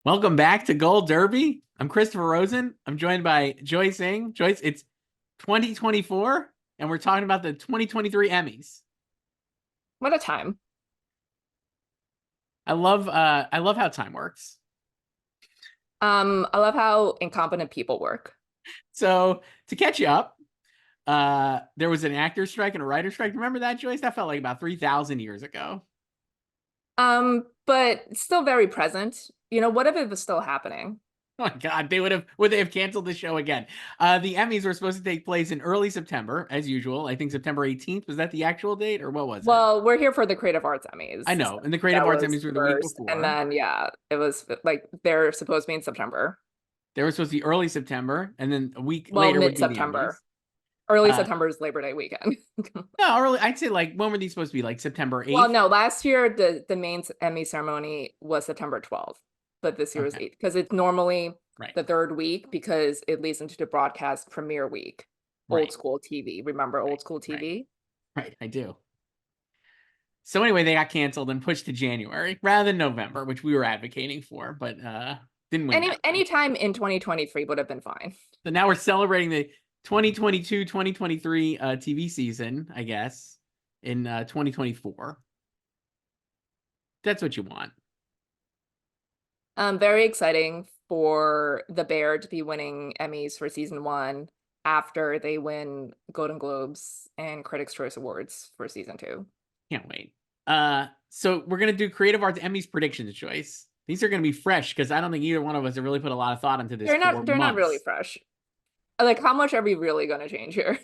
Welcome back to Gold Derby. I'm Christopher Rosen. I'm joined by Joyce Singh. Joyce, it's 2024, and we're talking about the 2023 Emmys. What a time. I love how time works. I love how incompetent people work. So to catch you up, there was an actor's strike and a writer's strike. Remember that, Joyce? That felt like about 3,000 years ago. But still very present. What if it was still happening? Oh my God, would they have canceled the show again? The Emmys were supposed to take place in early September, as usual. I think September 18th. Was that the actual date, or what was it? Well, we're here for the Creative Arts I Emmys. So know. And the Creative that Arts was Emmys were the week first. And before. then, yeah, it was like they're supposed to be in September. They were supposed to be early September, and then a week Well, later would be the Emmys. mid-September. Early Uh, September is Labor Day weekend. no, early. I'd say like when were these supposed to be? Like September Well, 8th? no, last year the main Emmy ceremony was September 12th, but this year was Okay, 8th because it's normally right, the third week because it leads into the broadcast premiere week. Old right, school TV. Remember right, old school right, TV? right. I do. So anyway, they got canceled and pushed to January rather than November, which we were advocating for, but didn't win that one. Anytime in 2023 would have been fine. So now we're celebrating the 2022-2023 TV season, I guess, in 2024. That's what you want. Very exciting for The Bear to be winning Emmys for season one after they win Golden Globes and Critics' Choice Awards for season two. Can't wait. So we're gonna do Creative Arts Emmys predictions, Joyce. These are gonna be fresh because I don't think either one of us have really put a lot of thought into this for They're not really months. fresh. Like, how much are we really going to change here?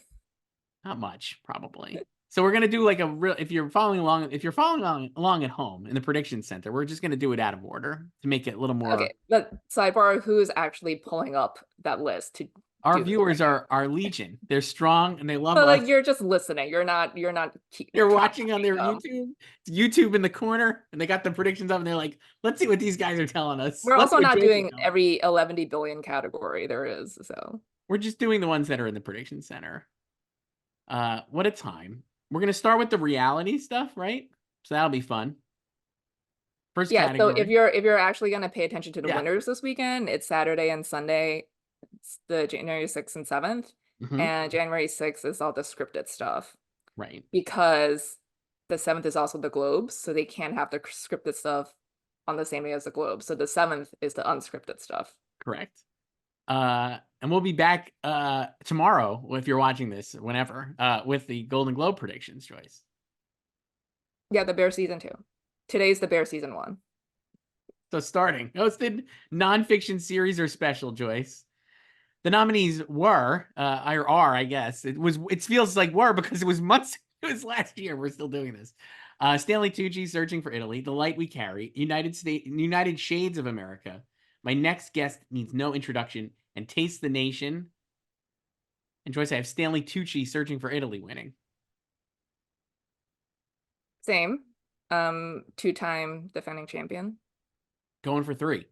Not much, probably. So we're gonna do like a real. If you're following along at home in the prediction center, we're just gonna do it out of order to make it a little more. Okay, but sidebar, who's actually pulling up that list to Our do the viewers predictions? are legion. They're strong and they love But us. like, you're just listening. You're not They're watching on contacting their them. YouTube. It's YouTube in the corner, and they got the predictions up, and they're like, "Let's see what these guys are telling us. We're Let's see also what not Joyce is doing telling us." every 11 billion category there is. So We're just doing the ones that are in the prediction center. What a time. We're gonna start with the reality stuff, right? So that'll be fun. First yeah, so if category. you're actually going to pay attention to the Yeah. winners this weekend, it's Saturday and Sunday. It's the January 6th and 7th. Hmm. And January 6th is all the scripted stuff Right. because the 7th is also the Globes, so they can't have the scripted stuff on the same day as the Globes. So the 7th is the unscripted stuff. Correct. And we'll be back tomorrow if you're watching this, whenever, with the Golden Globe predictions, Joyce. Yeah, the Bear season 2. Today's the Bear season 1. So starting hosted nonfiction series or special, Joyce. The nominees were, or are, I guess. It feels like were because it was months, it was last year. We're still doing this. Stanley Tucci, Searching for Italy, The Light We Carry, United Shades of America, My Next Guest Needs No Introduction, and Taste the Nation. And Joyce, I have Stanley Tucci, Searching for Italy winning. Same. Two-time defending champion. Going for 3.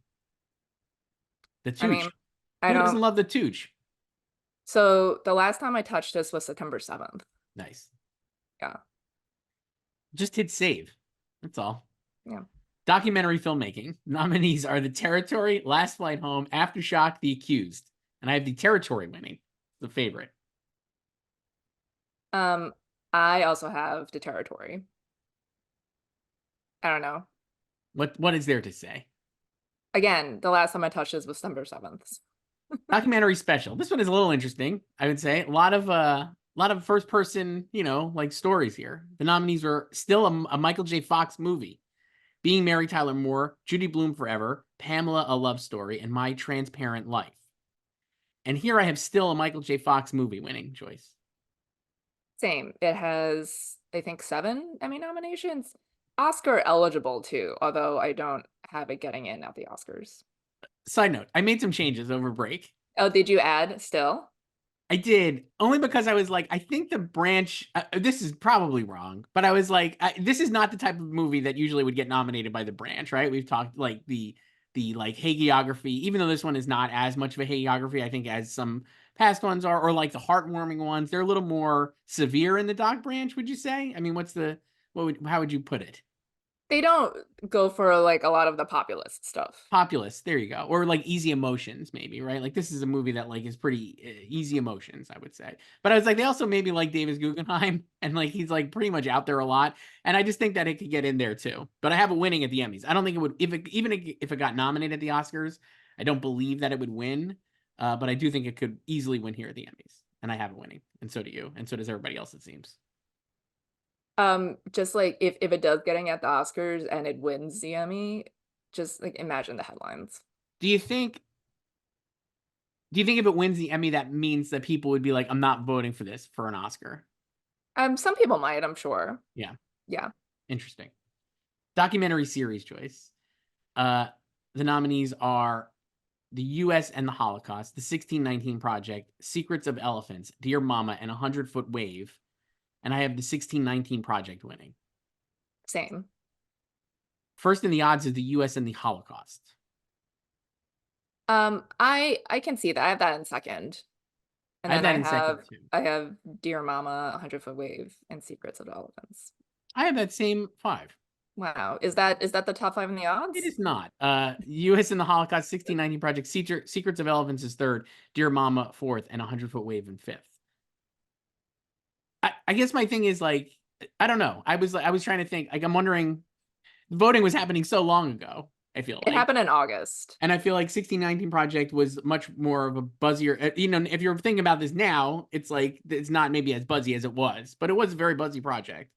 The I mean, Tooch. I Who doesn't don't. love the Tooch? So the last time I touched this was September 7th. Nice. Yeah. Just hit save. That's all. Yeah. Documentary filmmaking. Nominees are The Territory, Last Flight Home, Aftershock, The Accused. And I have The Territory winning. The favorite. I also have the Territory. I don't know. What is there to say? Again, the last time I touched this was September 7th. Documentary special. This one is a little interesting, I would say. A lot of first person, like stories here. The nominees were still a Michael J. Fox movie. Being Mary Tyler Moore, Judy Blume Forever, Pamela A Love Story, and My Transparent Life. And here I have still a Michael J. Fox movie winning, Joyce. Same. It has, I think, 7 Emmy nominations. Oscar eligible too, although I don't have it getting in at the Oscars. Side note, I made some changes over break. Oh, did you add still? I did, only because I was like, I think the branch, this is probably wrong, but I was like, this is not the type of movie that usually would get nominated by the branch, right? We've talked like the like hagiography, even though this one is not as much of a hagiography, I think, as some past ones are, or like the heartwarming ones. They're a little more severe in the doc branch, would you say? I mean, how would you put it? They don't go for like a lot of the populist stuff. Populist, there you go. Or like easy emotions, maybe, right? Like this is a movie that like is pretty easy emotions, I would say. But I was like, they also maybe like Davis Guggenheim, and like he's like pretty much out there a lot. And I just think that it could get in there too. But I have it winning at the Emmys. I don't think it would, if it got nominated at the Oscars, I don't believe that it would win. But I do think it could easily win here at the Emmys. And I have it winning. And so do you. And so does everybody else, it seems. Just like if it does getting at the Oscars and it wins the Emmy, just like imagine the headlines. Do you think if it wins the Emmy, that means that people would be like, I'm not voting for this for an Oscar? Some people might, I'm sure. Yeah. Yeah. Interesting. Documentary series, Joyce. The nominees are The U.S. and the Holocaust, The 1619 Project, Secrets of Elephants, Dear Mama, and 100-Foot Wave. And I have The 1619 Project winning. Same. First in the odds is The U.S. and the Holocaust. I can see that. I have that in second. And I have then that in second too. I have Dear Mama, 100-Foot Wave, and Secrets of Elephants. I have that same 5. Wow. Is that the top 5 in the odds? It is not. U.S. and the Holocaust, 1619 Project, Secrets of Elephants is 3rd, Dear Mama 4th, and 100-Foot Wave in 5th. I guess my thing is like, I don't know. I was trying to think. Like, I'm wondering, voting was happening so long ago. I feel It like happened in August. And I feel like 1619 Project was much more of a buzzier. If you're thinking about this now, it's like it's not maybe as buzzy as it was, but it was a very buzzy project.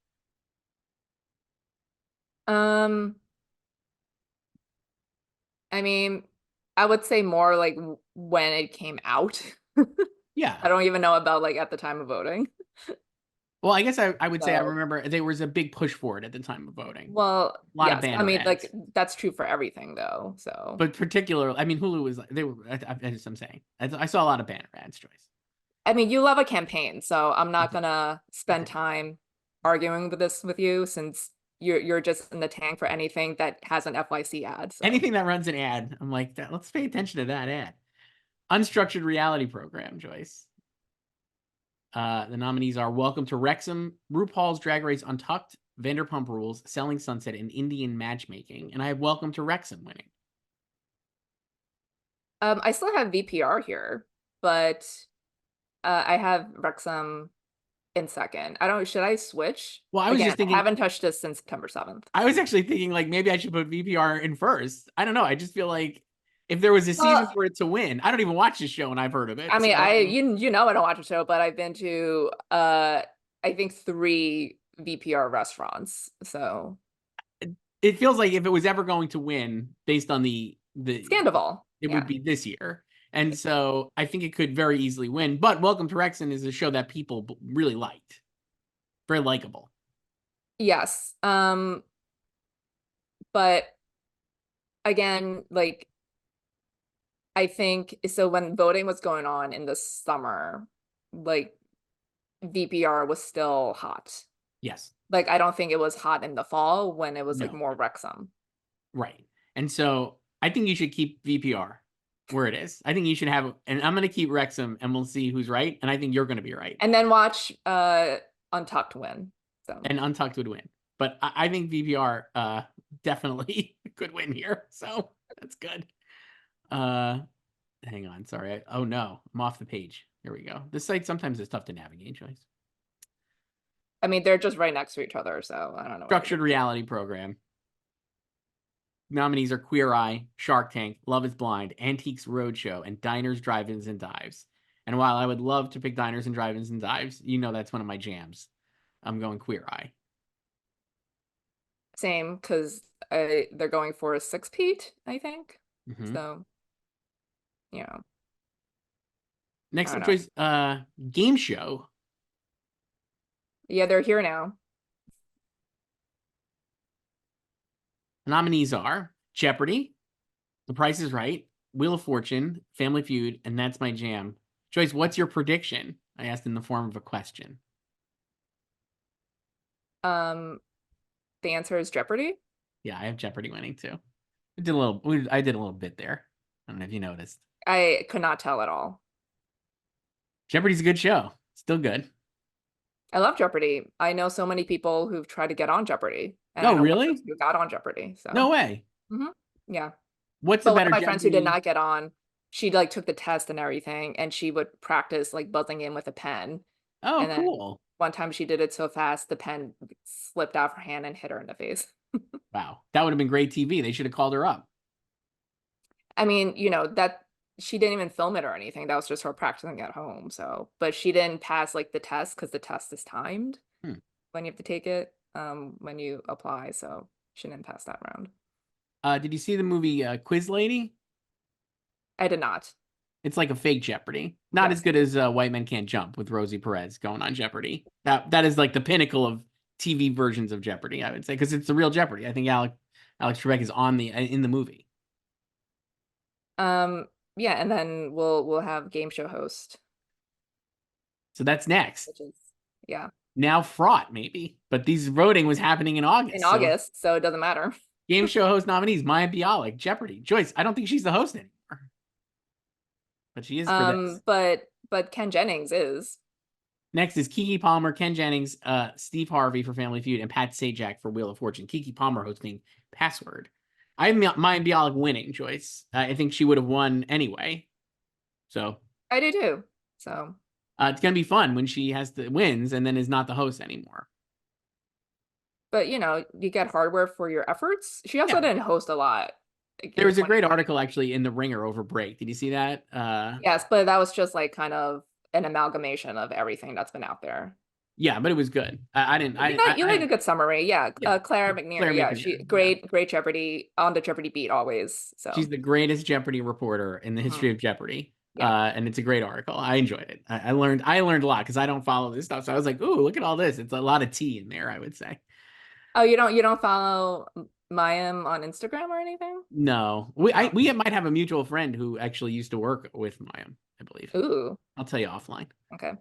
I mean, I would say more like when it came out. Yeah. I don't even know about like at the time of voting. Well, I guess I would say I So, remember there was a big push for it at the time of voting. well, A lot of yes. I banner mean, ads. like that's true for everything though. So, But particularly, I mean, Hulu was they were. I'm saying I saw a lot of banner ads, Joyce. I mean, you love a campaign, so I'm not gonna spend do. time arguing with this with you since you're just in the tank for anything that has an FYC ad. So. Anything that runs an ad, I'm like, let's pay attention to that ad. Unstructured reality program, Joyce. The nominees are Welcome to Wrexham, RuPaul's Drag Race Untucked, Vanderpump Rules, Selling Sunset, and Indian Matchmaking. And I have Welcome to Wrexham winning. I still have VPR here, but I have Wrexham in second. Should I switch? Well, I was Again, just thinking. I haven't touched this since September 7th. I was actually thinking like maybe I should put VPR in first. I don't know. I just feel like if there was a season for it to win, I don't even watch this show and I've heard of it. I mean, So you know I don't watch the show, but I've been to I think 3 VPR restaurants. So it feels like if it was ever going to win based on the Scandival. it would be this year. And so I think it could very easily win. But Welcome to Wrexham is a show that people really liked. Very likable. Yes. But again, like I think so when voting was going on in the summer, like VPR was still hot. Yes. Like I don't think it was hot in the fall when it was like No. more Wrexham. Right. And so I think you should keep VPR where it is. I think you should have, and I'm going to keep Wrexham and we'll see who's right. And I think you're going to be right. And then watch Untucked win. So. And Untucked would win. But I think VPR definitely could win here. So that's good. Hang on. Sorry. Oh no, I'm off the page. Here we go. This site sometimes is tough to navigate, Joyce. I mean, they're just right next to each other, so I don't know. Structured reality program. Nominees are Queer Eye, Shark Tank, Love is Blind, Antiques Roadshow, and Diners, Drive-Ins, and Dives. And while I would love to pick Diners and Drive-Ins and Dives, you know that's one of my jams. I'm going Queer Eye. Same, because they're going for a 6-peat, I think. So, you know. Next up, choice, game show. Yeah, they're here now. The nominees are Jeopardy, The Price is Right, Wheel of Fortune, Family Feud, and That's My Jam. Joyce, what's your prediction? I asked in the form of a question. The answer is Jeopardy. Yeah, I have Jeopardy winning too. I did a little bit there. I don't know if you noticed. I could not tell at all. Jeopardy's a good show. Still good. I love Jeopardy. I know so many people who've tried to get on Jeopardy And I Oh, know one really? person who got on Jeopardy. No So way. yeah. What's the But one better of my friends who did Jeopardy? not get on, she like took the test and everything, and she would practice like buzzing in with a pen. Oh, And then cool. one time she did it so fast, the pen slipped out of her hand and hit her in the face. Wow. That would have been great TV. They should have called her up. I mean, that she didn't even film it or anything. That was just her practicing at home. So, but she didn't pass like the test because the test is timed Hmm. when you have to take it, when you apply. So she didn't pass that round. Did you see the movie Quiz Lady? I did not. It's like a fake Jeopardy. Not as Yes. good as White Men Can't Jump with Rosie Perez going on Jeopardy. That is like the pinnacle of TV versions of Jeopardy, I would say, because it's the real Jeopardy. I think Alex Trebek is on the in the movie. Yeah, and then we'll have game show host, So that's next. which is yeah, Now fraught, maybe. But these voting was happening in in August. So August, so it doesn't matter. game show host nominees, Maya Bialik, Jeopardy. Joyce, I don't think she's the host anymore. But she is for this. But Ken Jennings is. Next is Keke Palmer, Ken Jennings, Steve Harvey for Family Feud, and Pat Sajak for Wheel of Fortune. Keke Palmer hosting Password. I have Maya Bialik winning, Joyce. I think she would have won anyway. So I do too. So it's going to be fun when she has the wins and then is not the host anymore. but you get hardware for your efforts. She also Yeah. didn't host a lot. Like, There in was a great 2020. article actually in The Ringer over break. Did you see that? Yes, but that was just like kind of an amalgamation of everything that's been out there. Yeah, but it was good. I didn't. You like a good summary. Yeah. Yeah. Claire McNear. Claire Yeah, McNair. she Yeah. great Jeopardy on the Jeopardy beat always. She's So the greatest Jeopardy reporter in the history mhm. of Jeopardy. Yeah. And it's a great article. I enjoyed it. I learned a lot because I don't follow this stuff. So I was like, ooh, look at all this. It's a lot of tea in there, I would say. Oh, you don't follow Mayim on Instagram or anything? No. Oh. We might have a mutual friend who actually used to work with Mayim, I believe. Ooh. I'll tell you offline. Okay.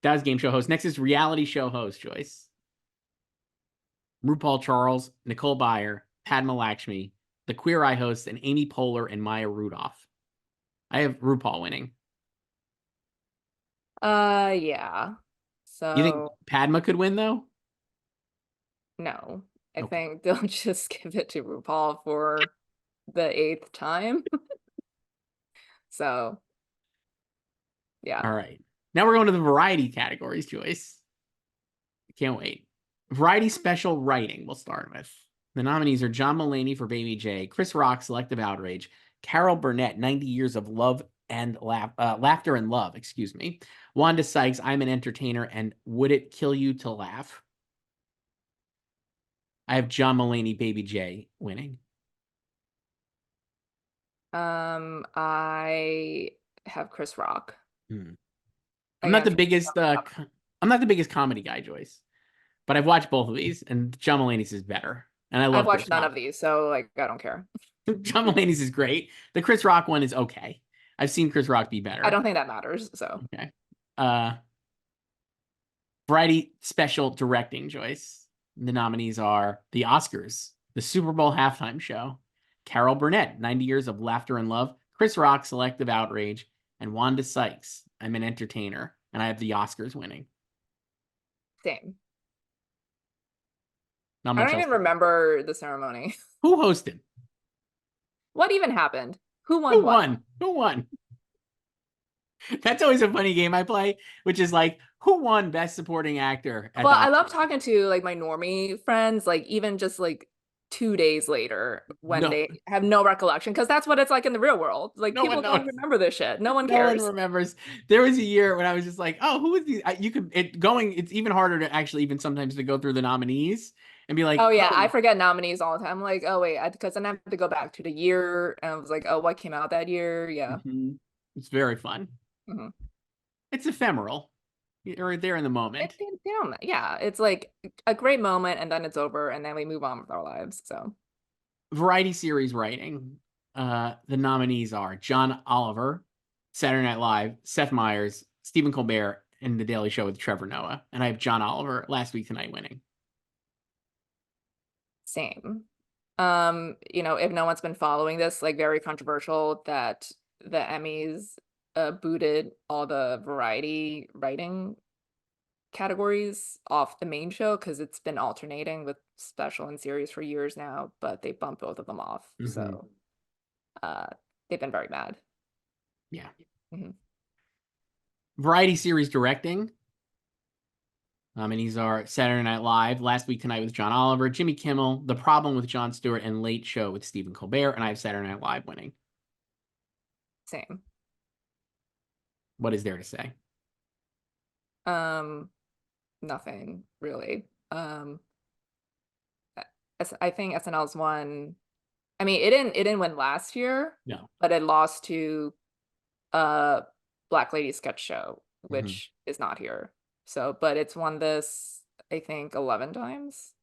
That was game show host. Next is reality show host, Joyce. RuPaul Charles, Nicole Byer, Padma Lakshmi, the Queer Eye host, and Amy Poehler and Maya Rudolph. I have RuPaul winning. Yeah. You think So Padma could win though? no, I Okay. think they'll just give it to RuPaul for the 8th time. So yeah. All right. Now we're going to the variety categories, Joyce. Can't wait. Variety special writing, we'll start with. The nominees are John Mulaney for Baby J, Chris Rock, Selective Outrage, Carol Burnett, 90 Years of Love and Laughter and Love, excuse me, Wanda Sykes, I'm an Entertainer, and Would It Kill You to Laugh? I have John Mulaney, Baby J winning. I have Chris Rock. Hmm. I'm not Again, the biggest I'm not the biggest comedy guy, Joyce, but I've watched both of these, and John Mulaney's is better. And I I've love watched Chris none Rock. of these, so like I don't care. John Mulaney's is great. The Chris Rock one is okay. I've seen Chris Rock be I better. don't think that matters. So Okay. Uh, Variety special directing, Joyce. The nominees are the Oscars, the Super Bowl halftime show, Carol Burnett, 90 Years of Laughter and Love, Chris Rock, Selective Outrage, and Wanda Sykes, I'm an Entertainer. And I have the Oscars winning. same. Not I much don't else. even remember the ceremony. Who hosted? What even happened? Who won Who what? won? Who won? That's always a funny game I play, which is like, who won Best Supporting Actor at Well, the I love Oscars? talking to like my normie friends, like even just like 2 days later when No, they have no recollection, because that's what it's like in the real world. Like no one people knows. don't remember this shit. No one No one cares. remembers. There was a year when I was just like, oh, who is these? You could it's even harder to actually even sometimes to go through the nominees and be like, Oh yeah, I oh, forget nominees all the time. I'm like, oh wait, because then I have to go back to the year, and I was like, oh, what came out that year? Yeah. mhm. It's very fun. Mhm. It's ephemeral. You're right there in the moment. They don't, yeah, it's like a great moment, and then it's over, and then we move on with our lives. So Variety series writing. The nominees are John Oliver, Saturday Night Live, Seth Meyers, Stephen Colbert, and The Daily Show with Trevor Noah. And I have John Oliver Last Week Tonight winning. same. If no one's been following this, like very controversial that the Emmys booted all the variety writing categories off the main show because it's been alternating with special and series for years now, but they bumped both of them off. Mhm. So they've been very mad. Yeah. Mhm. Variety series directing. And these are Saturday Night Live, Last Week Tonight with John Oliver, Jimmy Kimmel, The Problem with Jon Stewart, and Late Show with Stephen Colbert. And I have Saturday Night Live winning. Same. What is there to say? Nothing really. I think SNL's won. I mean, it didn't win last year, No. but it lost to Black Lady Sketch Show, which is not here. So, but it's won this, I think, 11 times.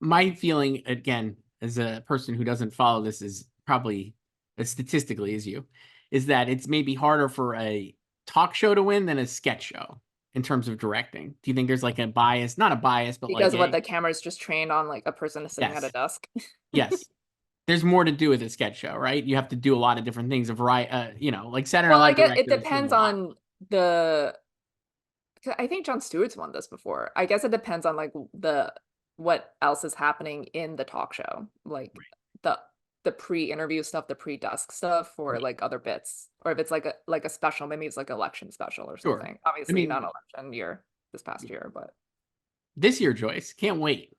My feeling, again, as a person who doesn't follow this as probably as statistically as you, is that it's maybe harder for a talk show to win than a sketch show in terms of directing. Do you think there's like a bias? Not a bias, but Because like what the camera's just trained on like a person sitting at a yes, desk. yes. There's more to do with a sketch show, right? You have to do a lot of different things. A variety, like Saturday Night Well, I Live guess it directors do a depends lot. on the. I think Jon Stewart's won this before. I guess it depends on like what else is happening in the talk show, like the pre-interview stuff, the pre-desk stuff, or Right. like other bits, or if it's like a special, maybe it's like election special or Sure. something. I Obviously, mean, not election year this past year, but this year, Joyce, can't wait.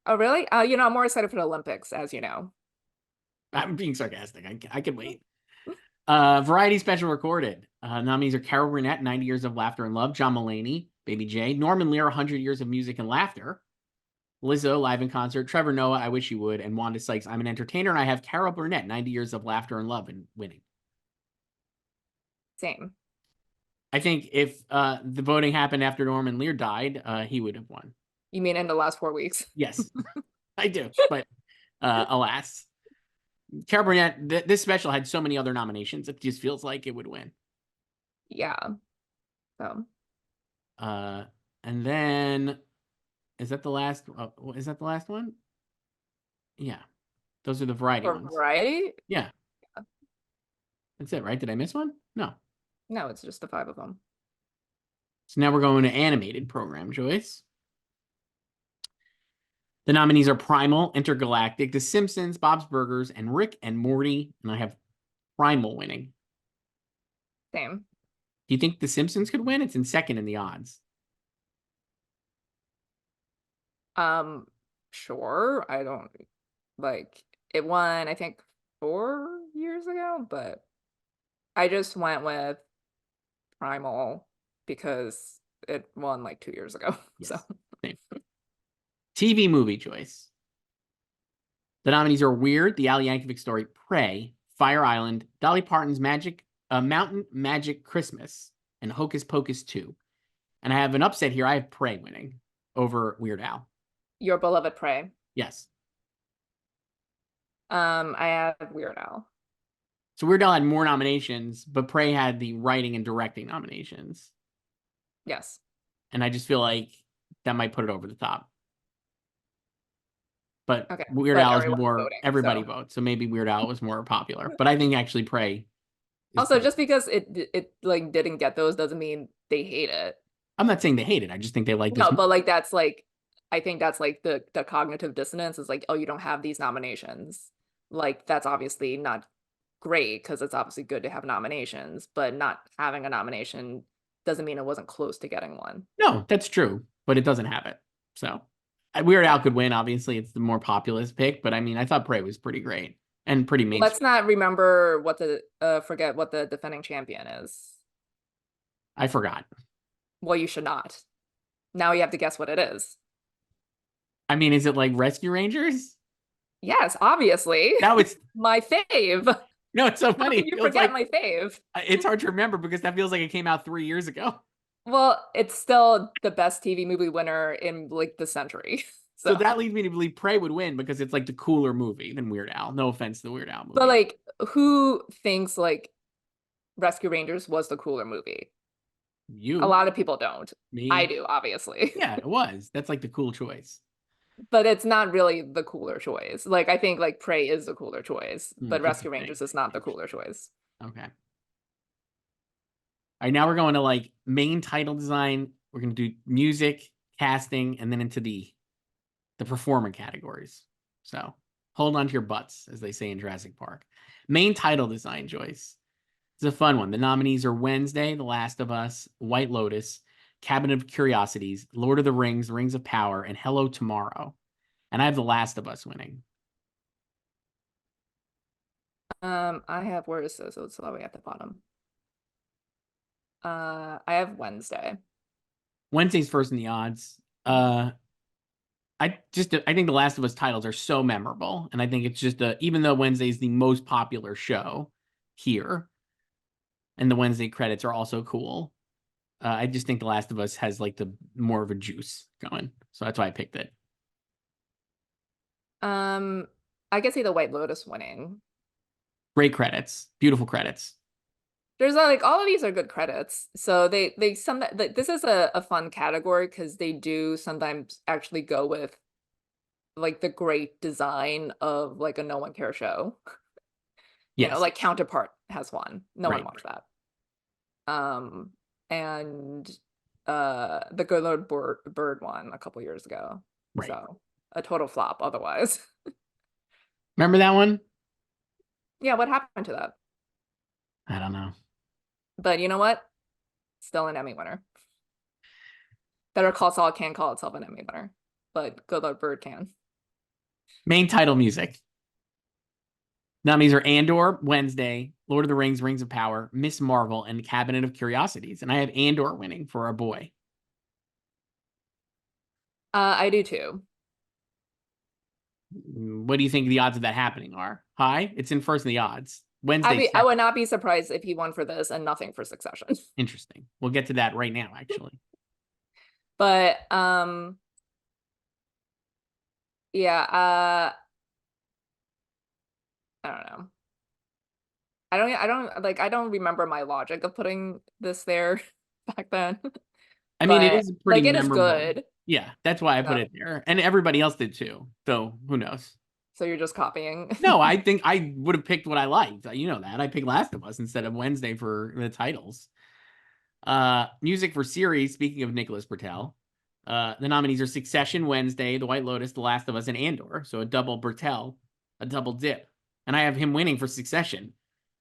oh really? I'm more excited for the Olympics, as you know. I'm being sarcastic. I can wait. Variety special recorded. Nominees are Carol Burnett, 90 Years of Laughter and Love, John Mulaney, Baby J, Norman Lear, 100 Years of Music and Laughter, Lizzo, Live in Concert, Trevor Noah, I Wish You Would, and Wanda Sykes, I'm an Entertainer, and I have Carol Burnett, 90 Years of Laughter and Love, and winning. Same. I think if the voting happened after Norman Lear died, he would have won. You mean in the last 4 weeks? Yes, I do, but alas. Carol Burnett, this special had so many other nominations, it just feels like it would win. Yeah. So. And then, is that the last? Is that the last one? Yeah, those are the variety For ones. variety? Yeah, that's it, right? Did I miss one? No. No, it's just the 5 of them. So now we're going to animated program, Joyce. The nominees are Primal, Intergalactic, The Simpsons, Bob's Burgers, and Rick and Morty. And I have Primal winning. Same. Do you think The Simpsons could win? It's in second in the odds. Sure. I don't like it won, I think 4 years ago, but I just went with Primal because it won like 2 years ago. Yes. So Same. TV movie choice. The nominees are Weird, The Al Yankovic Story, Prey, Fire Island, Dolly Parton's Mountain Magic Christmas, and Hocus Pocus 2. And I have an upset here. I have Prey winning over Weird Al. Your Beloved Prey. Yes. I have Weird Al. So Weird Al had more nominations, but Prey had the writing and directing nominations. Yes. And I just feel like that might put it over the top. But Okay. Weird But Al is everyone's more, voting, everybody so. votes. So maybe Weird Al was more popular. But I think actually Prey is Also, close. just because it like didn't get those doesn't mean they hate it. I'm not saying they hate it. I just think they like this. No, but like that's like I think that's like the cognitive dissonance is like, oh, you don't have these nominations. Like that's obviously not great because it's obviously good to have nominations, but not having a nomination doesn't mean it wasn't close to getting one. No, that's true, but it doesn't have it. So Weird Al could win. Obviously, it's the more populist pick, but I mean, I thought Prey was pretty great and pretty mainstream. Let's not remember what the forget what the defending champion is. I forgot. Well, you should not. Now you have to guess what it is. I mean, is it like Rescue Rangers? Yes, obviously. That was my fave. no, it's so funny. You forget my fave. It's hard to remember because that feels like it came out 3 years ago. Well, it's still the best TV movie winner in like the century. So that leads me to believe Prey would win because it's like the cooler movie than Weird Al. No offense to the Weird Al movie. But like, who thinks like Rescue Rangers was the cooler movie? You. A lot of people don't. Me. I do, obviously. Yeah, it was. That's like the cool choice. But it's not really the cooler choice. Like, I think like Prey is the cooler choice, but Rescue Rangers is not the cooler choice. Okay. All right, now we're going to like main title design, We're going to do music, casting, and then into the performer categories. So hold on to your butts, as they say in Jurassic Park. Main title design, Joyce. It's a fun one. The nominees are Wednesday, The Last of Us, White Lotus, Cabinet of Curiosities, Lord of the Rings, Rings of Power, and Hello Tomorrow. And I have The Last of Us winning. I have, where is this? So it's all the way at the bottom. I have Wednesday. Wednesday's first in the odds. I think The Last of Us titles are so memorable, and I think it's just even though Wednesday is the most popular show here, and the Wednesday credits are also cool. I just think The Last of Us has like the more of a juice going, so that's why I picked it. I could see the White Lotus winning. Great credits, beautiful credits. There's like all of these are good credits. So they some this is a fun category because they do sometimes actually go with like the great design of like a no one cares show. You know, Yes, like Counterpart has one. No one right. watched that. And the Good Lord Bird one a couple years ago. Right. So a total flop otherwise. Remember that one? Yeah, what happened to that? I don't know. But you know what? Still an Emmy winner. Better Call Saul can't call itself an Emmy winner, but Good Lord Bird can. Main title music. Nominees are Andor, Wednesday, Lord of the Rings, Rings of Power, Miss Marvel, and Cabinet of Curiosities. And I have Andor winning for our boy. I do too. What do you think the odds of that happening are? High? It's in first in the odds. Wednesday. I would not be surprised if he won for this and nothing for Succession. Interesting. We'll get to that right now, actually. But yeah, I don't know. I don't remember my logic of putting this there back then. I mean, it But is pretty like it is memorable. good. Yeah, that's why I put it there. And everybody else did too. So who knows? So you're just copying. No, I think I would have picked what I liked. You know that. I picked Last of Us instead of Wednesday for the titles. Music for series, speaking of Nicholas Bertel. The nominees are Succession, Wednesday, The White Lotus, The Last of Us, and Andor. So a double Bertel, a double dip. And I have him winning for Succession.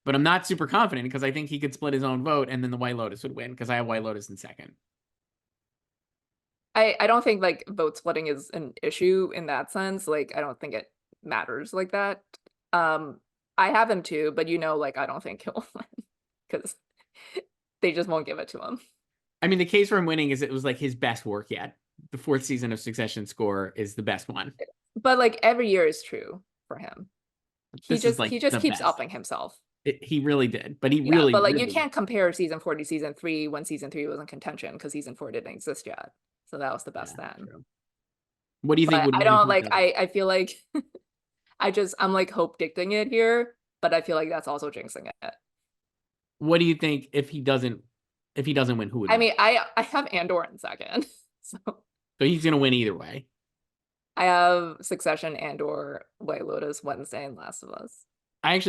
But I'm not super confident because I think he could split his own vote and then The White Lotus would win because I have White Lotus in second. I don't think like vote splitting is an issue in that sense. Like I don't think it matters like that. I have him too, but you know, like I don't think he'll win because they just won't give it to him. I mean, the case for him winning is it was like his best work yet. The fourth season of Succession score is the best one. But like every year is true for him. He This is like he just the keeps best. upping himself. He really did, but he Yeah, really, but like really... you can't compare season 4 to season 3 when season 3 was in contention because season 4 didn't exist yet. So that was the best then. True. What do you think But would I win if don't he like doesn't? I feel like I'm like hope dicting it here, but I feel like that's also jinxing it. What do you think if he doesn't win, who would I win? mean, I have Andor in second. So So he's gonna win either way. I have Succession, Andor, White Lotus, Wednesday, and Last of Us. I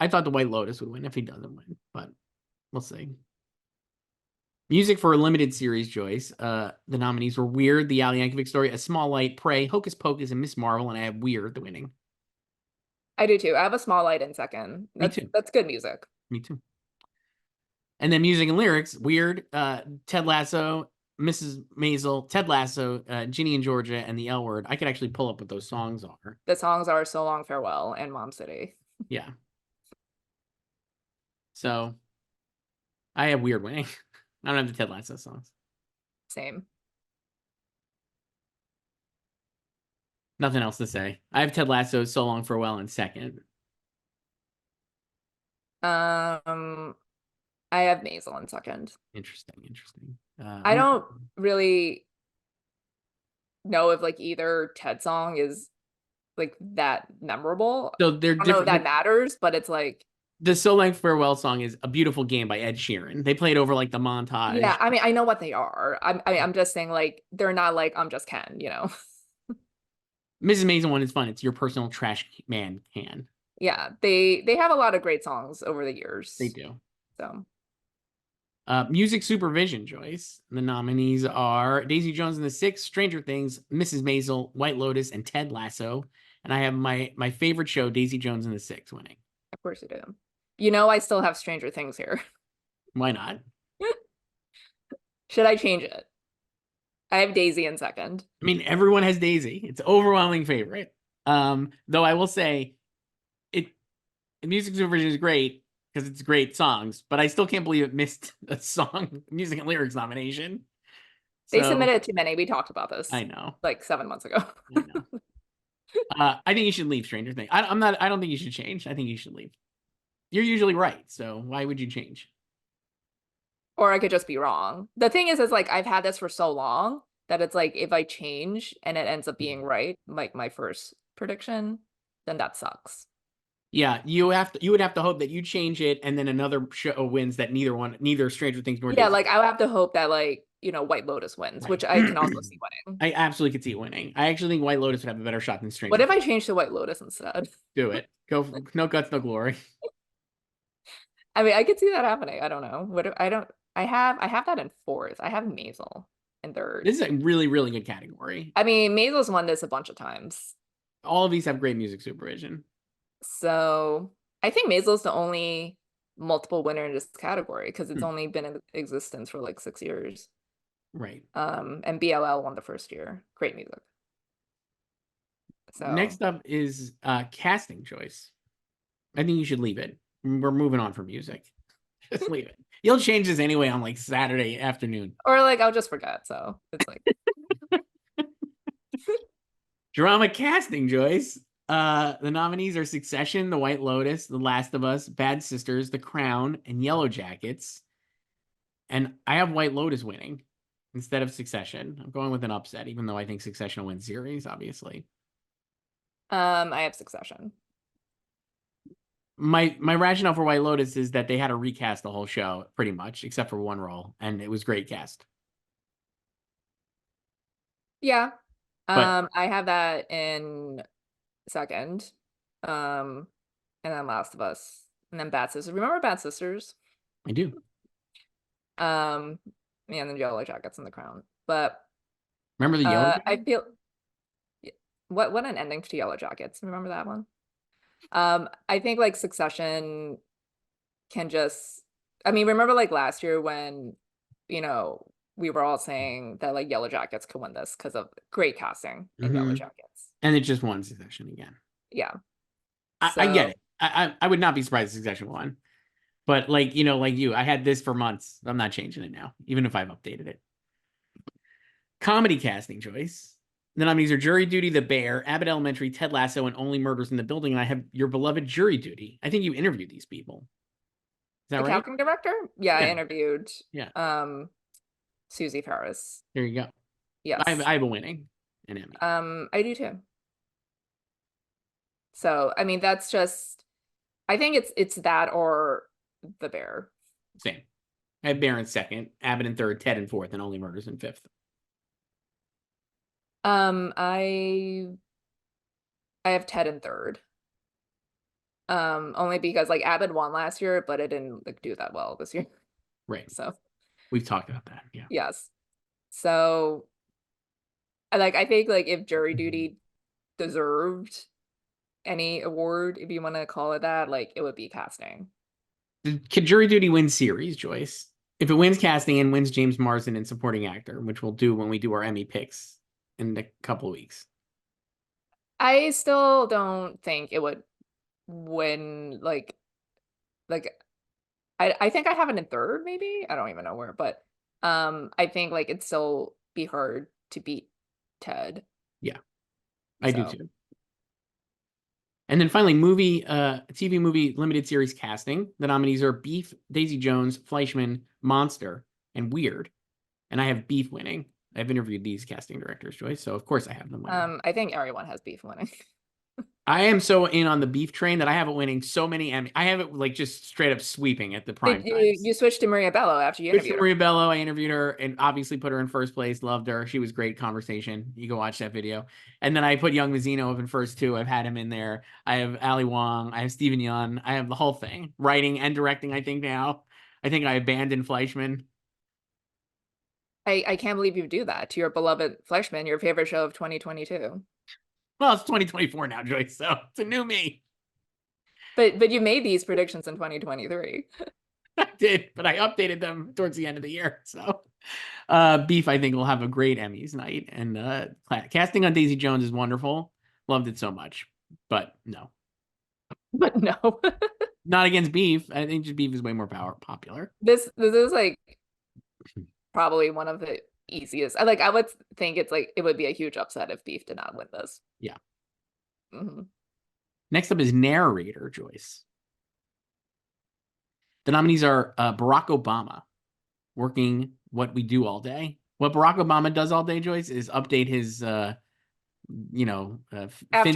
thought the White Lotus would win if he doesn't win, but we'll see. Music for a limited series, Joyce. The nominees were Weird, The Al Yankovic Story, A Small Light, Prey, Hocus Pocus, and Miss Marvel, and I have Weird the winning. I do too. I have A Small Light in second. Me too. That's good music. Me too. And then music and lyrics, Weird, Ted Lasso, Mrs. Maisel, Ted Lasso, Ginny and Georgia, and The L Word. I could actually pull up what those songs are. The songs are So Long Farewell and Mom City. Yeah. So I have Weird winning. I don't have the Ted Lasso songs. Same. Nothing else to say. I have Ted Lasso, So Long Farewell in second. I have Maisel in second. Interesting. I don't really know if like either Ted song is like that memorable. So they're I don't know if different. that matters, but it's like The So Long Farewell song is A Beautiful Game by Ed Sheeran. They played over like the montage. yeah, I mean, I know what they are. I'm just saying like they're not like I'm just Ken, you know. Mrs. Maisel one is fun. It's your personal trash man can. Yeah, they have a lot of great songs over the years. They do. So Music supervision, Joyce. The nominees are Daisy Jones and the Six, Stranger Things, Mrs. Maisel, White Lotus, and Ted Lasso. And I have my favorite show, Daisy Jones and the Six, winning. Of course you do. You know, I still have Stranger Things here. Why not? Should I change it? I have Daisy in second. I mean, everyone has Daisy. It's overwhelming favorite. Though I will say, music supervision is great because it's great songs, but I still can't believe it missed a song music and lyrics nomination. They So submitted too many. We talked about this. I know. Like 7 months ago. I know. I think you should leave Stranger Things. I'm not. I don't think you should change. I think you should leave. You're usually right, so why would you change? Or I could just be wrong. The thing is like I've had this for so long that it's like if I change and it ends up being right, like my first prediction, then that sucks. Yeah, you would have to hope that you change it and then another show wins that neither Stranger Things nor Yeah, Daisy. like I have to hope that like, White Lotus wins, Right. which I can also see winning. I absolutely could see it winning. I actually think White Lotus would have a better shot than Stranger What if Things. I change to White Lotus instead? Do it. Go. No guts, no glory. I mean, I could see that happening. I don't know. What if I don't I have that in fourth. I have Maisel in third. This is a really, really good category. I mean, Maisel's won this a bunch of times. All of these have great music supervision. So I think Maisel's the only multiple winner in this category because it's only been in existence for like 6 years. Right. And BLL won the first year. Great music. So Next up is casting choice. I think you should leave it. We're moving on from music. Just leave it. You'll change this anyway on like Saturday afternoon. or like I'll just forget. So it's like Drama casting, Joyce. The nominees are Succession, The White Lotus, The Last of Us, Bad Sisters, The Crown, and Yellow Jackets. And I have White Lotus winning instead of Succession. I'm going with an upset, even though I think Succession will win series, obviously. I have Succession. My rationale for White Lotus is that they had to recast the whole show pretty much, except for one role, and it was great cast. Yeah. But I have that in second. And then Last of Us. And then Bad Sisters. Remember Bad Sisters? I do. And then Yellow Jackets and The Crown. But Remember the Yellow I feel what an ending to Yellow Jackets. Remember that one? I think like Succession can just remember like last year when, we were all saying that like Yellow Jackets could win this because of great casting in Yellow Jackets. And it just won Succession again. Yeah. I get it. I would not be surprised if Succession won. But like you, I had this for months. I'm not changing it now, even if I've updated it. Comedy casting choice. The nominees are Jury Duty, The Bear, Abbott Elementary, Ted Lasso, and Only Murders in the Building. And I have your beloved Jury Duty. I think you interviewed these people. Is that the right? casting director? Yeah, I interviewed. Yeah. Susie Ferris. There you go. Yes. I have a winning an Emmy. I do too. So that's just. I think it's that or The Bear. Same. I have Bear in second, Abbott in third, Ted in fourth, and Only Murders in fifth. I have Ted in third. Only because like Abbott won last year, but it didn't like do that well this year. Right. So we've talked about that. Yeah. Yes. So I think like if Jury Duty deserved any award, if you want to call it that, like it would be casting. Could Jury Duty win series, Joyce? If it wins casting and wins James Marsden in supporting actor, which we'll do when we do our Emmy picks in a couple of weeks. I still don't think it would win I think I have it in third, maybe. I don't even know where, but I think like it'd still be hard to beat Ted. Yeah. I do too. And then finally, TV movie limited series casting. The nominees are Beef, Daisy Jones, Fleischman, Monster, and Weird. And I have Beef winning. I've interviewed these casting directors, Joyce, so of course I have them winning. I think everyone has Beef winning. I am so in on the Beef train that I have it winning so many Emmy. I have it like just straight up sweeping at the prime time. You switched to Maria Bello after you interviewed her. Maria Bello, I interviewed her and obviously put her in first place. Loved her. She was great conversation. You go watch that video. And then I put Young Mazzino up in first too. I've had him in there. I have Ali Wong. I have Stephen Yeun. I have the whole thing. Writing and directing, I think now. I think I abandoned Fleischman. I can't believe you do that to your beloved Fleischman, your favorite show of 2022. Well, it's 2024 now, Joyce, so it's a new me. But you made these predictions in 2023. I did, but I updated them towards the end of the year. So Beef, I think, will have a great Emmys night. And casting on Daisy Jones is wonderful. Loved it so much. But no. But no. Not against Beef. I think just Beef is way more popular. This is like probably one of the easiest. I would think it's like it would be a huge upset if Beef did not win this. Yeah. Mm-hmm. Next up is narrator, Joyce. The nominees are Barack Obama, working what we do all day. What Barack Obama does all day, Joyce, is update his, After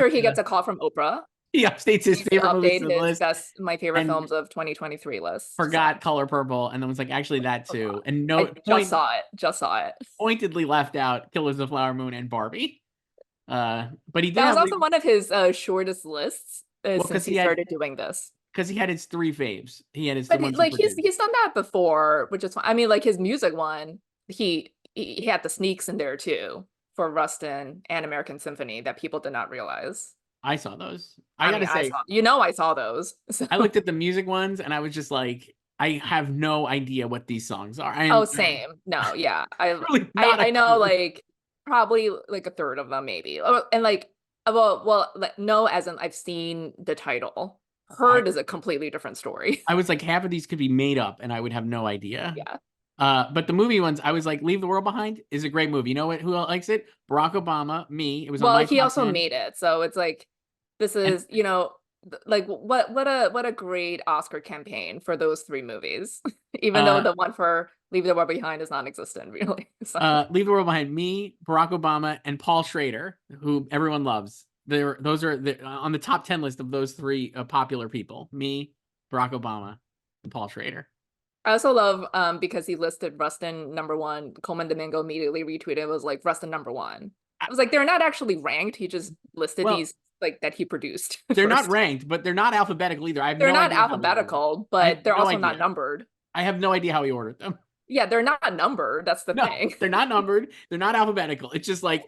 he gets a call from Oprah, he updates his favorite movies to update the his list. my favorite and films of 2023 list. Forgot Color Purple, and then was like, actually that too. And I just saw it. Pointedly left out Killers of the Flower Moon and Barbie. But he did That was have also one of his shortest lists since he started doing this. Because he had his three faves. He had his But ones like he's done that before, which is fine. I mean, like his music one, he had the sneaks in there too for Rustin and American Symphony that people did not realize. I saw those. I gotta say, I saw those. So. I looked at the music ones and I was just like, I have no idea what these songs are. Same. No, yeah. Really I know like probably like a third of them maybe. And like no, as in I've seen the title. Heard is a completely different story. I was like, half of these could be made up and I would have no idea. Yeah. But the movie ones, I was like, Leave the World Behind is a great movie. You know what? Who likes it? Barack Obama, me. It was on my he also 10. made it, so it's like this is like what a great Oscar campaign for those three movies. Even though the one for Leave the World Behind is non-existent, really. So. Leave the World Behind, me, Barack Obama, and Paul Schrader, who everyone loves. Those are on the top 10 list of those three popular people. Me, Barack Obama, and Paul Schrader. I also love because he listed Rustin #1. Coleman Domingo immediately retweeted, was like Rustin #1. I was like, they're not actually ranked. He just listed these like that he produced. They're not ranked, but they're not alphabetical either. They're not alphabetical, but they're also not numbered. I have no idea how he ordered them. Yeah, they're not numbered. That's the thing. They're not numbered. They're not alphabetical. It's just like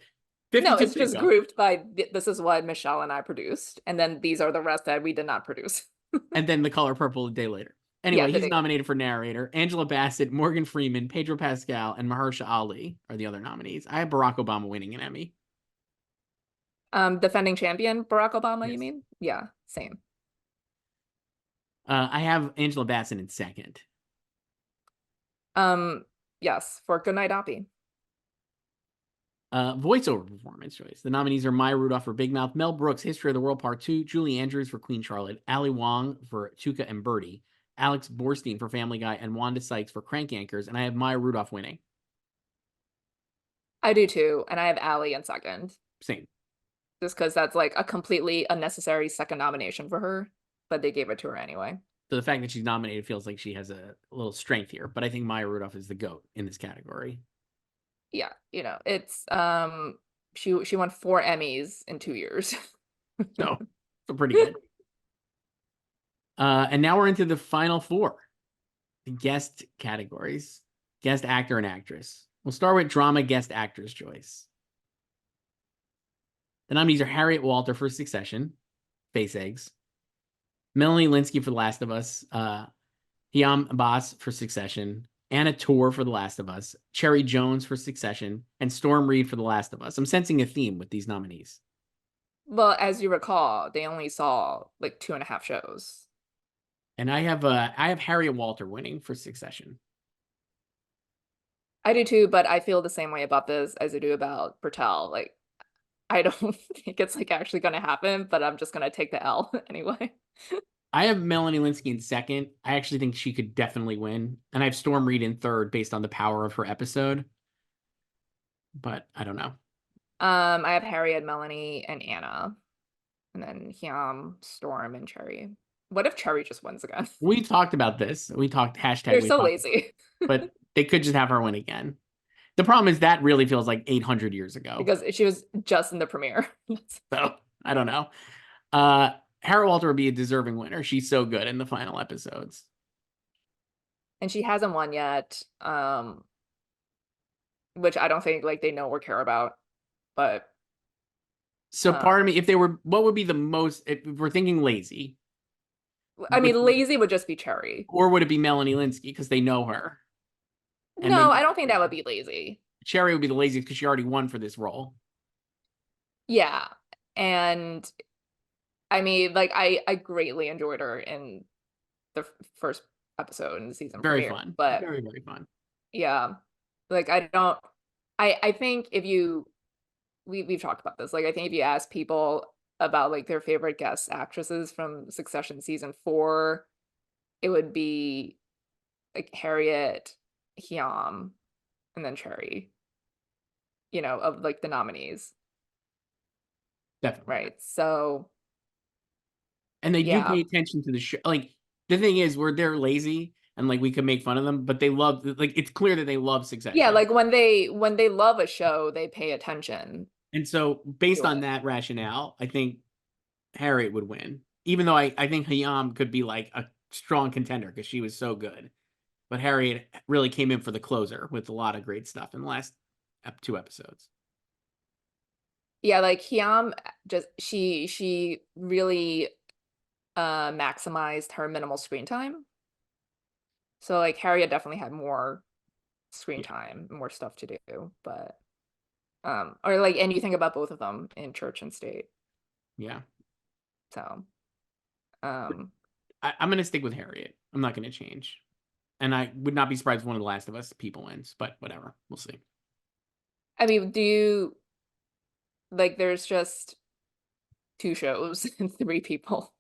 52 no, it's just grouped by this is what Michelle and I produced, and then these are the rest that we did not produce. And then The Color Purple a day later. Anyway, he's nominated for narrator. Angela Bassett, Morgan Freeman, Pedro Pascal, and Mahershala Ali are the other nominees. I have Barack Obama winning an Emmy. Defending champion Barack Obama, yes. You mean? Yeah, same. I have Angela Bassett in second. Yes, for Goodnight Oppie. Voiceover performance choice. The nominees are Maya Rudolph for Big Mouth, Mel Brooks, History of the World Part 2, Julie Andrews for Queen Charlotte, Ali Wong for Tuca and Birdie, Alex Borstein for Family Guy, and Wanda Sykes for Crank Anchors, and I have Maya Rudolph winning. I do too, and I have Ali in second. Same. Just because that's like a completely unnecessary second nomination for her, but they gave it to her anyway. So the fact that she's nominated feels like she has a little strength here, but I think Maya Rudolph is the GOAT in this category. Yeah, it's she won 4 Emmys in 2 years. So pretty good. And now we're into the final 4. The guest categories. Guest actor and actress. We'll start with drama guest actress, Joyce. The nominees are Harriet Walter for Succession, Face Eggs, Melanie Linsky for The Last of Us, Hiam Abbas for Succession, Anna Torv for The Last of Us, Cherry Jones for Succession, and Storm Reed for The Last of Us. I'm sensing a theme with these nominees. Well, as you recall, they only saw like 2.5 shows. And I have Harriet Walter winning for Succession. I do too, but I feel the same way about this as I do about Bertel. Like, I don't think it's like actually going to happen, but I'm just going to take the L anyway. I have Melanie Linsky in second. I actually think she could definitely win. And I have Storm Reed in third based on the power of her episode. But I don't know. I have Harriet, Melanie, and Anna. And then Hiam, Storm, and Cherry. What if Cherry just wins again? We talked about this. We talked hashtag. They're so lazy. But they could just have her win again. The problem is that really feels like 800 years ago. Because she was just in the premiere. So, I don't know. Harriet Walter would be a deserving winner. She's so good in the final episodes. and she hasn't won yet. Which I don't think like they know or care about, but So part of me, if they were, what would be the most, if we're thinking lazy, I would, mean, lazy would just be Cherry. or would it be Melanie Linsky because they know her? And they No, I don't think that would be lazy. Cherry would be the laziest because she already won for this role. Yeah. And I mean, like I greatly enjoyed her in the first episode in the season Very premiere, fun. but Very, very fun. yeah, like I think if you we've talked about this, like I think if you ask people about like their favorite guest actresses from Succession season 4, it would be like Harriet, Hyam, and then Cherry, of like the nominees. Definitely. Right. So And they do yeah. pay attention to the show. Like the thing is, where they're lazy and like we could make fun of them, but they love, like it's clear that they love Yeah, Succession. like when they love a show, they pay attention And so based to on it. that rationale, I think Harriet would win. Even though I think Hayam could be like a strong contender because she was so good. But Harriet really came in for the closer with a lot of great stuff in the last 2 episodes. Yeah, like Hyam just she really maximized her minimal screen time. So like Harriet definitely had more screen Yeah. time, more stuff to do, but or like and you think about both of them in Church and State. Yeah. So um I'm going to stick with Harriet. I'm not going to change. And I would not be surprised if one of the Last of Us people wins, but whatever. We'll see. I mean, do you like there's just 2 shows and 3 people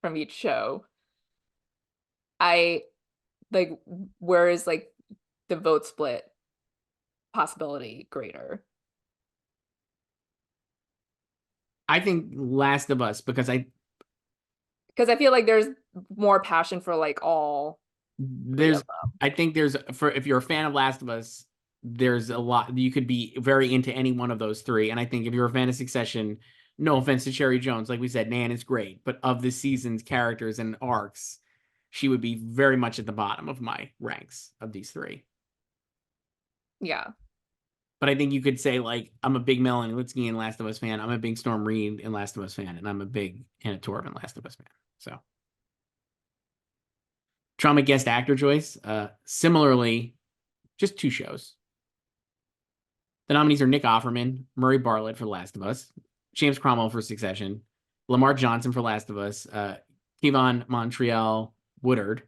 from each show. I like where is like the vote split possibility greater? I think Last of Us because Because I feel like there's more passion for like all 3 of there's them. I think there's for if you're a fan of Last of Us, there's a lot you could be very into any one of those three. And I think if you're a fan of Succession, no offense to Cherry Jones, like we said, Nan is great, but of the season's characters and arcs, she would be very much at the bottom of my ranks of these three. Yeah. But I think you could say like I'm a big Melanie Litsky and Last of Us fan, I'm a big Storm Reed and Last of Us fan, and I'm a big Anna Torv and Last of Us fan. So Trauma guest actor Joyce. Similarly, just 2 shows. The nominees are Nick Offerman, Murray Bartlett for Last of Us, James Cromwell for Succession, Lamar Johnson for Last of Us, Kevon Montreal Woodard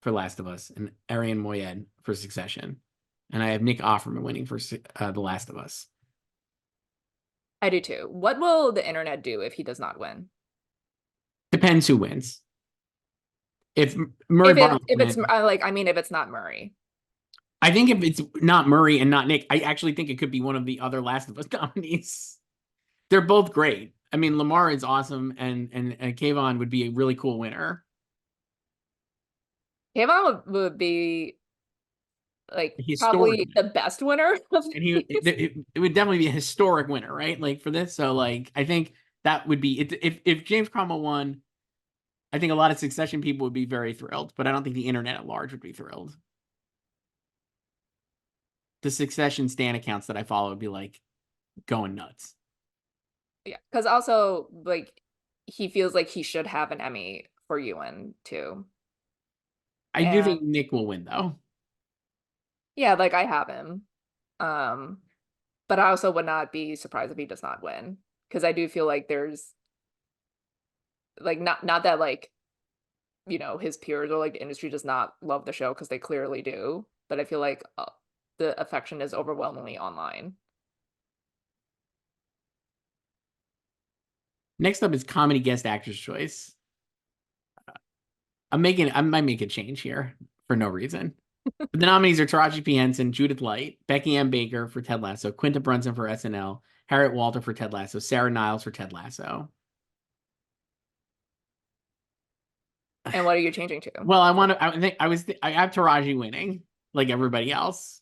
for Last of Us, and Arian Moayed for Succession. And I have Nick Offerman winning for The Last of Us. I do too. What will the internet do if he does not win? Depends who wins. If Murray Bartlett If it's wins, like I mean if it's not Murray. I think if it's not Murray and not Nick, I actually think it could be one of the other Last of Us nominees. They're both great. I mean, Lamar is awesome, and Kayvon would be a really cool winner. Kevin would be like A historic probably the best winner of and he these. it would definitely be a historic winner, right? Like for this. So like I think that would be if James Cromwell won, I think a lot of Succession people would be very thrilled, but I don't think the internet at large would be thrilled. The Succession stan accounts that I follow would be like going nuts. Yeah, because also like he feels like he should have an Emmy for Ewan too. I do And think Nick will win though. yeah, like I have him. Um, but I also would not be surprised if he does not win. Because I do feel like there's like not that like, his peers or like the industry does not love the show because they clearly do. But I feel like the affection is overwhelmingly online. Next up is comedy guest actor's choice. I might make a change here for no reason. But the nominees are Taraji P. Henson, Judith Light, Becky M. Baker for Ted Lasso, Quinta Brunson for SNL, Harriet Walter for Ted Lasso, Sarah Niles for Ted Lasso. And what are you changing to? Well, I have Taraji winning like everybody else,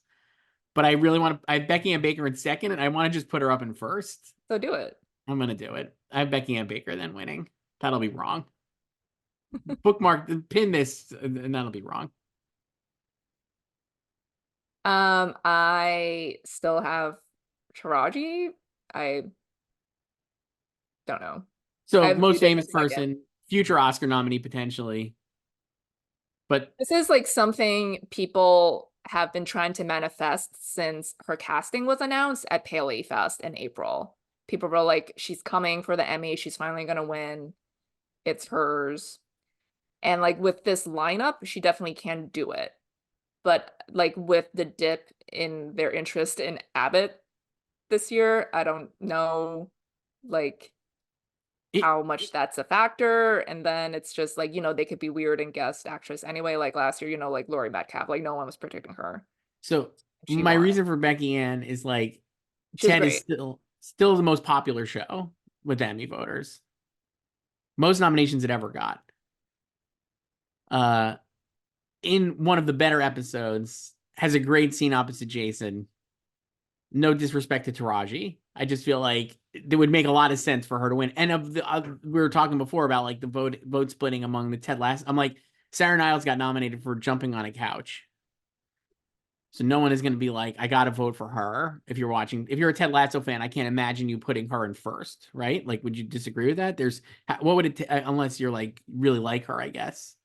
but I really want to. I have Becky Ann Baker in second, and I want to just put her up in first. So do it. I'm gonna do it. I have Becky Ann Baker then winning. That'll be wrong. Bookmark, pin this, and that'll be wrong. I still have Taraji. I don't know. I So have most Judith famous in second. person, future Oscar nominee potentially. But This is like something people have been trying to manifest since her casting was announced at Paley Fest in April. People were like, she's coming for the Emmy. She's finally going to win. It's hers. And like with this lineup, she definitely can do it. But like with the dip in their interest in Abbott this year, I don't know like it, how much that's a factor. And then it's just like, they could be weird and guest actress anyway. Like last year, like Laurie Metcalf, like no one was predicting her. so She my won. reason for Becky Ann is like She was Ted is great. still the most popular show with Emmy voters. Most nominations it ever got. Uh, in one of the better episodes, has a great scene opposite Jason. No disrespect to Taraji. I just feel like it would make a lot of sense for her to win. And of the we were talking before about like the vote splitting among the Ted Lasso. I'm like, Sarah Niles got nominated for jumping on a couch. So no one is going to be like, I got to vote for her. If you're a Ted Lasso fan, I can't imagine you putting her in first, right? Like, would you disagree with that? What would it, unless you're like really like her, I guess.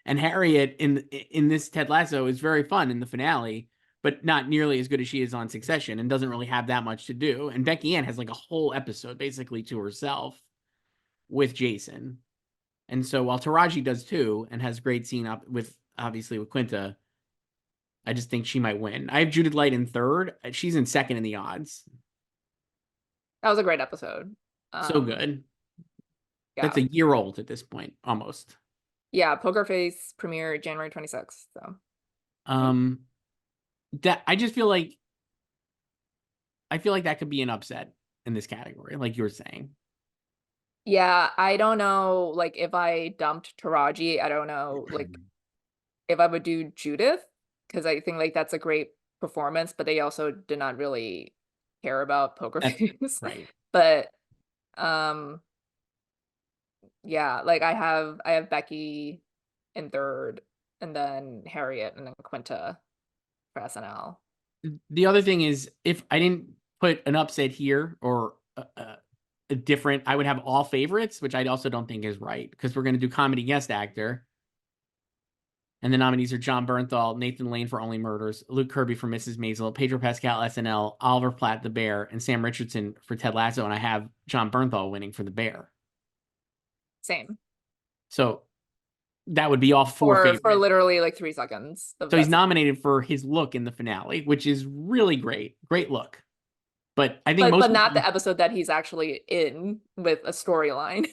And Harriet in this Ted Lasso is very fun in the finale, but not nearly as good as she is on Succession and doesn't really have that much to do. And Becky Ann has like a whole episode basically to herself with Jason. And so while Taraji does too and has great scene up with obviously with Quinta, I just think she might win. I have Judith Light in third. She's in second in the odds. That was a great episode. So good. That's Yeah. a year old at this point, almost. Yeah. Poker Face premiere January 26th. So Um, that I just feel like that could be an upset in this category, like you were saying. yeah, I don't know like if I dumped Taraji, I don't know like if I would do Judith, because I think like that's a great performance, but they also did not really care about Poker That's Face. right. But um yeah, like I have Becky in third, and then Harriet, and then Quinta for SNL. The other thing is, if I didn't put an upset here or a different, I would have all favorites, which I also don't think is right because we're going to do comedy guest actor. And the nominees are John Bernthal, Nathan Lane for Only Murders, Luke Kirby for Mrs. Maisel, Pedro Pascal SNL, Oliver Platt The Bear, and Sam Richardson for Ted Lasso. And I have John Bernthal winning for The Bear. Same. So that would be all four For favorites. literally like 3 seconds of So he's that scene. nominated for his look in the finale, which is really great. Great look. But I think But most not people, the episode that he's actually in with a storyline.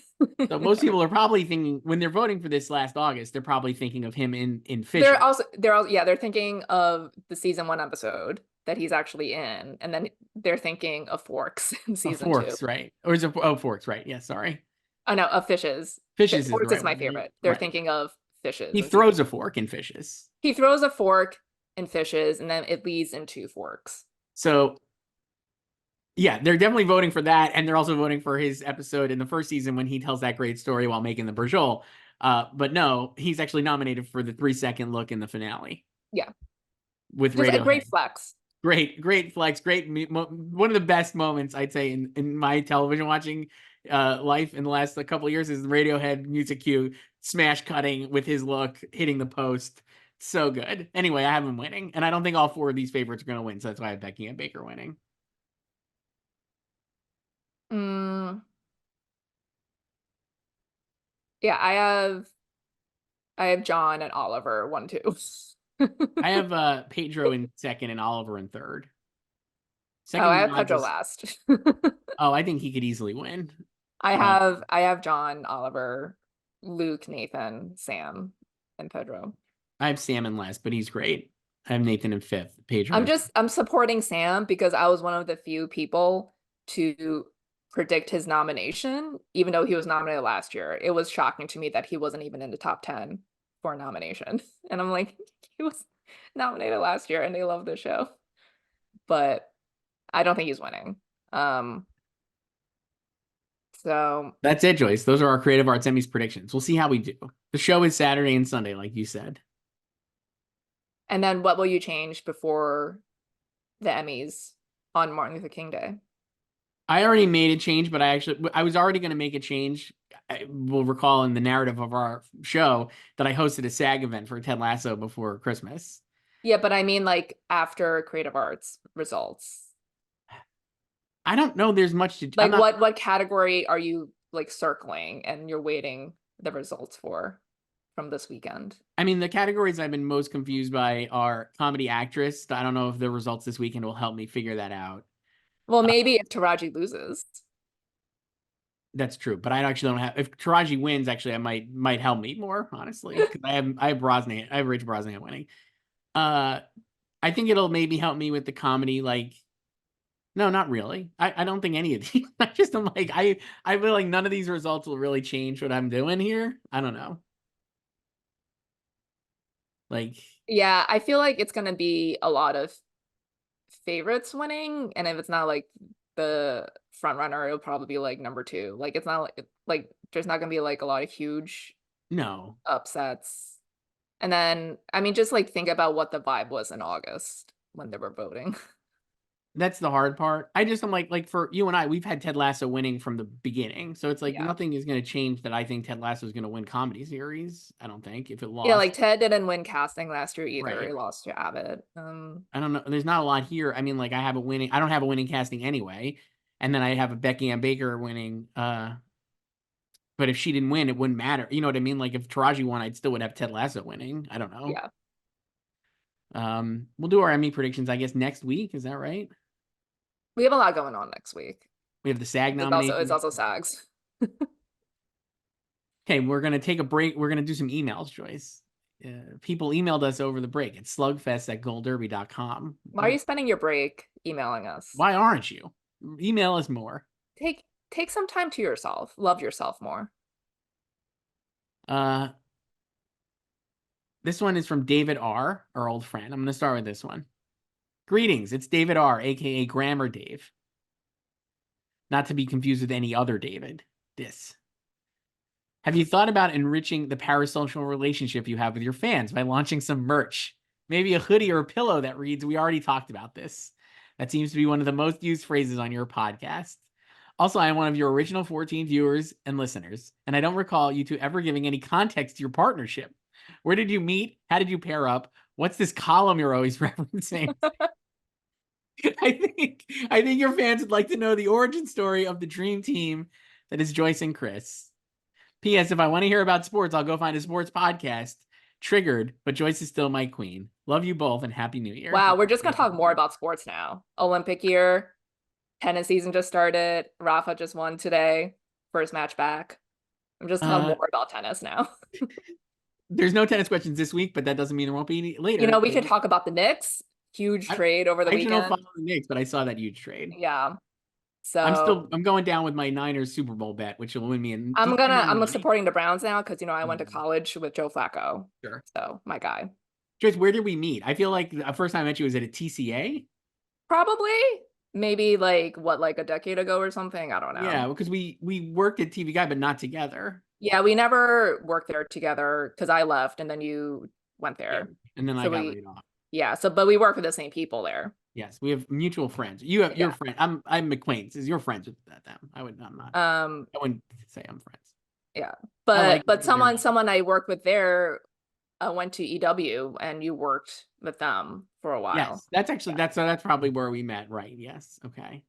so most people are probably thinking when they're voting for this last August, they're probably thinking of him in They're Fisher. also they're thinking of the season 1 episode that he's actually in, and then they're thinking of Forks in Of season 2. Forks, right? Or is it Forks, right? Yeah, sorry. Oh no, of Fishes. Fishes is the Forks right is my one, right? favorite. They're Right. thinking of Fishes He in season. throws a fork in Fishes. He throws a fork in Fishes, and then it leads into Forks. So yeah, they're definitely voting for that, and they're also voting for his episode in the first season when he tells that great story while making the Burjol. But no, he's actually nominated for the 3-second look in the finale Yeah, with just a Radiohead. great flex. Great flex, one of the best moments I'd say in my television watching life in the last couple of years is the Radiohead music cue smash cutting with his look hitting the post. So good. Anyway, I have him winning, and I don't think all four of these favorites are going to win, so that's why I have Becky and Baker winning. Mm, yeah, I have John and Oliver 1, 2. I have Pedro in second and Oliver in third. Oh, Second I in have the odds Pedro is last. I think he could easily win. I Um, have I have John, Oliver, Luke, Nathan, Sam, and Pedro. I have Sam in last, but he's great. I have Nathan in fifth. Pedro. I'm supporting Sam because I was one of the few people to predict his nomination, even though he was nominated last year. It was shocking to me that he wasn't even in the top 10 for a nomination. And I'm like, he was nominated last year and they love the show. But I don't think he's winning. Um, so That's it, Joyce. Those are our Creative Arts Emmys predictions. We'll see how we do. The show is Saturday and Sunday, like you said. And then what will you change before the Emmys on Martin Luther King Day? I already made a change, but I was already going to make a change. I will recall in the narrative of our show that I hosted a SAG event for Ted Lasso before Christmas. Yeah, but I mean like after Creative Arts results. I don't know. There's much to. I'm Like not. what category are you like circling and you're waiting the results for from this weekend? I mean, the categories I've been most confused by are comedy actress. I don't know if the results this weekend will help me figure that out. Well, maybe if Taraji loses. That's true, but I actually don't have. If Taraji wins, actually, I might help me more honestly because I have Brosnan. I have Rich Brosnan winning. Uh, I think it'll maybe help me with the comedy. Like, no, not really. I don't think any of these. I just am like I feel like none of these results will really change what I'm doing here. I don't know. Like, Yeah, I feel like it's gonna be a lot of favorites winning, and if it's not like the front runner, it'll probably be like number two. Like it's not like there's not gonna be like a lot of huge no. upsets. And then I mean just like think about what the vibe was in August when they were voting. That's the hard part. I just am like for you and I, we've had Ted Lasso winning from the beginning, so it's like Yeah. nothing is going to change that I think Ted Lasso is going to win comedy series. I don't think if it Yeah, lost, like Ted didn't win casting last year either. right? He lost to Abbott. I don't know. There's not a lot here. I mean, like I don't have a winning casting anyway, and then I have a Becky Ann Baker winning. But if she didn't win, it wouldn't matter. You know what I mean? Like if Taraji won, I'd still would have Ted Lasso winning. I don't know. Yeah. We'll do our Emmy predictions, I guess, next week. Is that right? We have a lot going on next week. We have the SAG It's nominations. also SAGs. Okay, we're gonna take a break. We're gonna do some emails, Joyce. People emailed us over the break at slugfest@goldderby.com. Why are you spending your break emailing us? Why aren't you? Email us more. Take some time to yourself. Love yourself more. Uh, this one is from David R., our old friend. I'm gonna start with this one. Greetings, it's David R., aka Grammar Dave. Not to be confused with any other David. This. Have you thought about enriching the parasocial relationship you have with your fans by launching some merch? Maybe a hoodie or a pillow that reads, "We already talked about this." That seems to be one of the most used phrases on your podcast. Also, I am one of your original 14 viewers and listeners, and I don't recall you two ever giving any context to your partnership. Where did you meet? How did you pair up? What's this column you're always referencing? I think your fans would like to know the origin story of the dream team that is Joyce and Chris. P.S. If I want to hear about sports, I'll go find a sports podcast. Triggered, but Joyce is still my queen. Love you both and Happy New Year. Wow, we're just gonna talk more about sports now. Olympic year, tennis season just started. Rafa just won today, first match back. I'm just talking more about tennis now. There's no tennis questions this week, but that doesn't mean there won't be any later. You know, we could talk about the Knicks. Huge trade over the I weekend. don't follow the Knicks, but I saw that huge trade. Yeah. So I'm going down with my Niners Super Bowl bet, which will win me. I'm supporting the Browns now because I went to college with Joe Flacco. Sure. So my guy. Joyce, where did we meet? I feel like the first time I met you was at a TCA. Probably maybe like a decade ago or something. I don't know. Yeah, because we worked at TV Guide, but not together. Yeah, we never worked there together because I left and then you went there. Yeah. And then I got laid off. Yeah, but we work with the same people there. Yes, we have mutual friends. You have your friend. I'm acquaintances. You're friends with them. I'm not. I wouldn't say I'm friends. Yeah, but someone I worked with there went to EW and you worked with them for a while. Yes, that's actually that's probably where we met, right? Yes. Okay.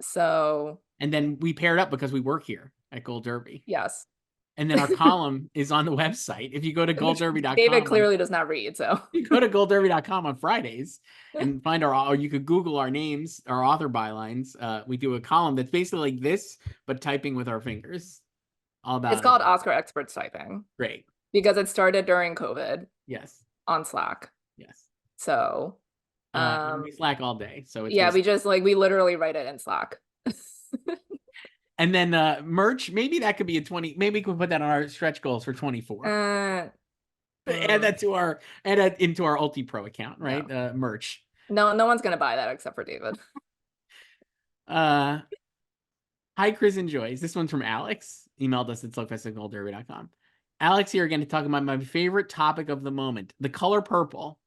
So. And then we paired up because we work here at Gold Derby. Yes. And then our column is on the website. If you go to goldderby.com. David clearly does not read, so. You go to goldderby.com on Fridays and find or you could Google our names, our author bylines. We do a column that's basically like this, but typing with our fingers. All about it's called Oscar Experts Typing. Great. Because it started during COVID. Yes. On Slack. Yes. So. We Slack all day. So it's we literally write it in Slack. And then merch, maybe that could be a 20. Maybe we could put that on our stretch goals for 24. Add that into our Ulti Pro account, right? No. Merch. No one's gonna buy that except for David. Hi, Chris and Joyce. This one's from Alex. Emailed us at slugfest@goldderby.com. Alex here again to talk about my favorite topic of the moment, the color purple.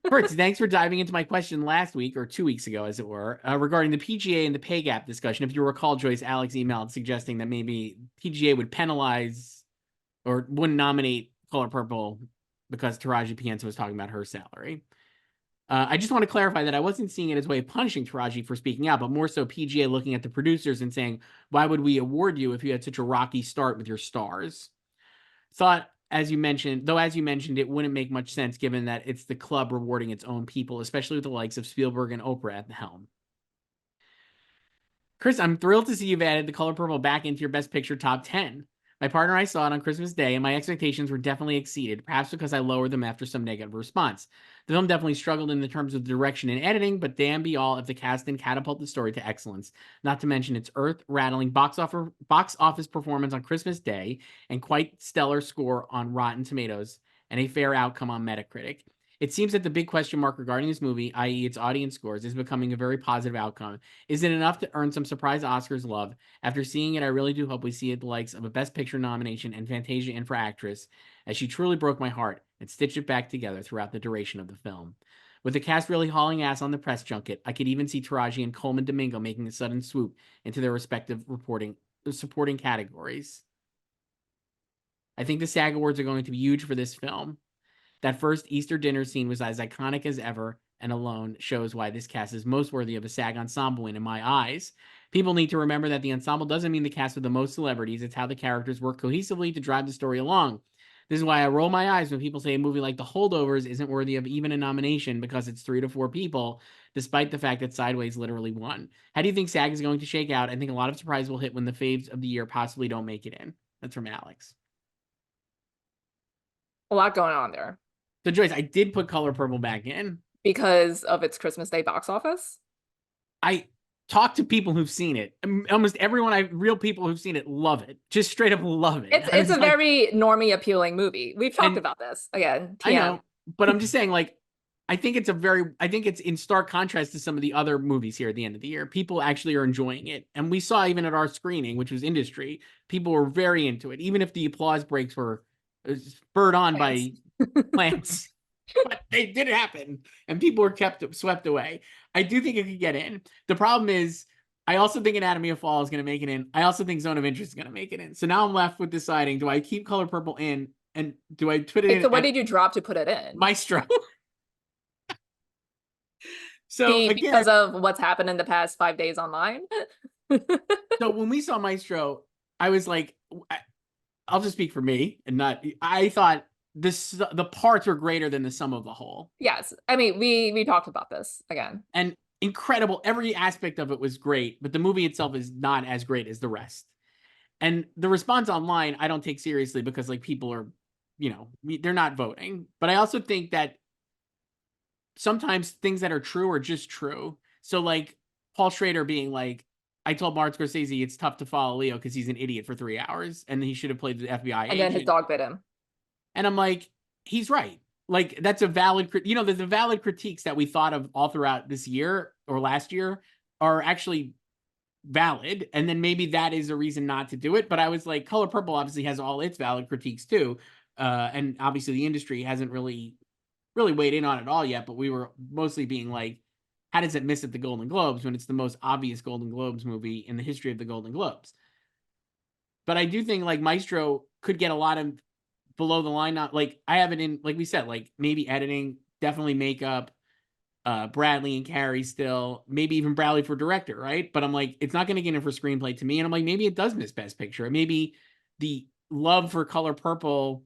First, thanks for diving into my question last week, or 2 weeks ago, as it were, regarding the PGA and the pay gap discussion. If you recall, Joyce, Alex emailed suggesting that maybe PGA would penalize or wouldn't nominate Color Purple because Taraji P. Henson was talking about her salary. I just want to clarify that I wasn't seeing it as a way of punishing Taraji for speaking out, but more so PGA looking at the producers and saying, why would we award you if you had such a rocky start with your stars? Thought, as you mentioned, it wouldn't make much sense given that it's the club rewarding its own people, especially with the likes of Spielberg and Oprah at the helm. Chris, I'm thrilled to see you've added The Color Purple back into your Best Picture top 10. My partner and I saw it on Christmas Day, and my expectations were definitely exceeded, perhaps because I lowered them after some negative response. The film definitely struggled in the terms of direction and editing, but damn be all if the cast didn't catapult the story to excellence. Not to mention its earth-rattling box office performance on Christmas Day, and quite stellar score on Rotten Tomatoes, and a fair outcome on Metacritic. It seems that the big question mark regarding this movie, i.e. its audience scores, is becoming a very positive outcome. Is it enough to earn some surprise Oscars love? After seeing it, I really do hope we see it the likes of a Best Picture nomination and Fantasia in for actress, as she truly broke my heart and stitched it back together throughout the duration of the film. With the cast really hauling ass on the press junket, I could even see Taraji and Coleman Domingo making a sudden swoop into their respective supporting categories. I think the SAG Awards are going to be huge for this film. That first Easter dinner scene was as iconic as ever, and alone shows why this cast is most worthy of a SAG Ensemble win in my eyes. People need to remember that the ensemble doesn't mean the cast with the most celebrities, it's how the characters work cohesively to drive the story along. This is why I roll my eyes when people say a movie like The Holdovers isn't worthy of even a nomination because it's 3 to 4 people, despite the fact that Sideways literally won. How do you think SAG is going to shake out? I think a lot of surprise will hit when the faves of the year possibly don't make it in. That's from Alex. A lot going on there So Joyce, I did put Color Purple back in. because of its Christmas Day box office. I talked to people who've seen it. Almost everyone, real people who've seen it, love it. Just straight up love it. It's a very normie appealing movie. We've talked about this again. I know, but I'm just saying, like, I think it's in stark contrast to some of the other movies here at the end of the year. People actually are enjoying it. And we saw even at our screening, which was industry, people were very into it, even if the applause breaks were spurred on by plants. But they did happen, and people were swept away. I do think it could get in. The problem is, I also think Anatomy of Fall is going to make it in. I also think Zone of Interest is going to make it in. So now I'm left with deciding: do I keep Color Purple in, and do I put it in? So what did you drop to put it in? Maestro. So again, because of what's happened in the past 5 days online. So when we saw Maestro, I was like, I'll just speak for me, and not. I thought the parts were greater than the sum of the whole. Yes, I mean we talked about this again, and incredible. Every aspect of it was great, but the movie itself is not as great as the rest. And the response online, I don't take seriously because like people are, they're not voting. But I also think that sometimes things that are true are just true. So like Paul Schrader being like, I told Martin Scorsese it's tough to follow Leo because he's an idiot for 3 hours and he should have played the FBI agent. Then his dog bit him. And I'm like, he's right. Like, that's a valid, there's the valid critiques that we thought of all throughout this year or last year are actually valid. And then maybe that is a reason not to do it. But I was like, Color Purple obviously has all its valid critiques too. And obviously the industry hasn't really weighed in on it all yet. But we were mostly being like, how does it miss at the Golden Globes when it's the most obvious Golden Globes movie in the history of the Golden Globes? But I do think like Maestro could get a lot of below the line, not like I have it in, like we said, like maybe editing, definitely makeup, Bradley and Carrie still, maybe even Bradley for director, right? But I'm like, it's not going to get in for screenplay to me. And I'm like, maybe it does miss Best Picture. Maybe the love for Color Purple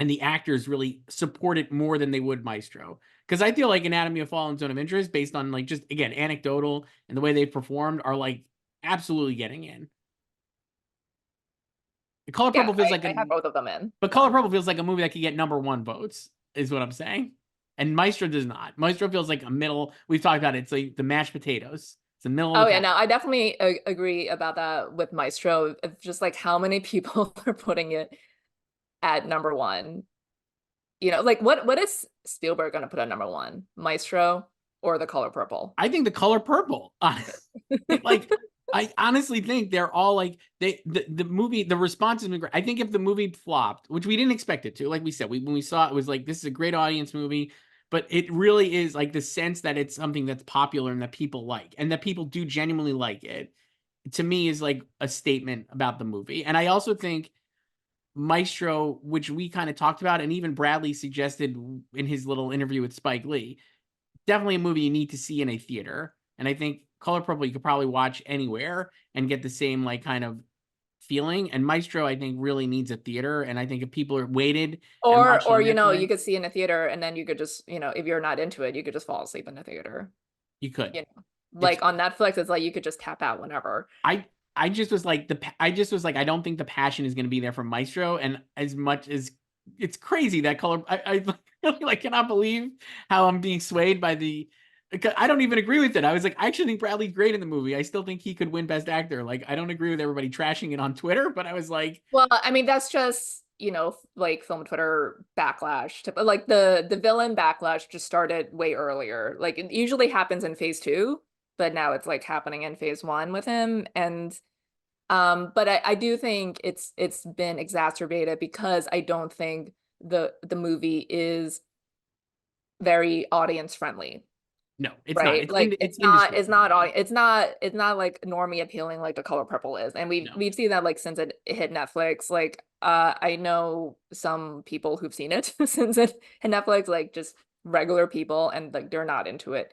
and the actors really support it more than they would Maestro. Because I feel like Anatomy of Fall and Zone of Interest, based on like just, again, anecdotal and the way they've performed, are like absolutely getting in. The Color Purple feels like I have both of them in. But Color Purple feels like a movie that could get #1 votes, is what I'm saying. And Maestro does not. Maestro feels like a middle. We've talked about it. It's like the mashed potatoes. It's the middle. Oh yeah, no, I definitely agree about that with Maestro. Just like how many people are putting it at #1. Like what is Spielberg going to put at #1? Maestro or The Color Purple? I think The Color Purple. Like. I honestly think they're all like the movie, the response has been great. I think if the movie flopped, which we didn't expect it to, like we said, when we saw it was like, this is a great audience movie, but it really is like the sense that it's something that's popular and that people like, and that people do genuinely like it, to me is like a statement about the movie. And I also think Maestro, which we kind of talked about, and even Bradley suggested in his little interview with Spike Lee, definitely a movie you need to see in a theater. And I think Color Purple you could probably watch anywhere and get the same like kind of feeling. And Maestro, I think, really needs a theater. And I think if people are waited and watched Or on you know, you Netflix, could see in a theater and then you could just, if you're not into it, you could just fall asleep in the theater. you could. You know, It's like on Netflix, it's like you could just tap out whenever. I I just was like I don't think the passion is going to be there for Maestro, and as much as it's crazy that color, I really like cannot believe how I'm being swayed by the. I don't even agree with it. I was like, I actually think Bradley's great in the movie. I still think he could win Best Actor. Like, I don't agree with everybody trashing it on Twitter, but I was like, Well, I mean, that's just, like film Twitter backlash to, like the villain backlash just started way earlier. Like it usually happens in phase two, but now it's like happening in phase one with him. And but I do think it's been exacerbated because I don't think the movie is very audience friendly. no, it's not. Right. It's Like it's industry friendly. it's not like normie appealing like The Color Purple is. And we've No, we've seen that like since it hit Netflix. Like I know some people who've seen it since it hit Netflix, like just regular people, and like they're not into it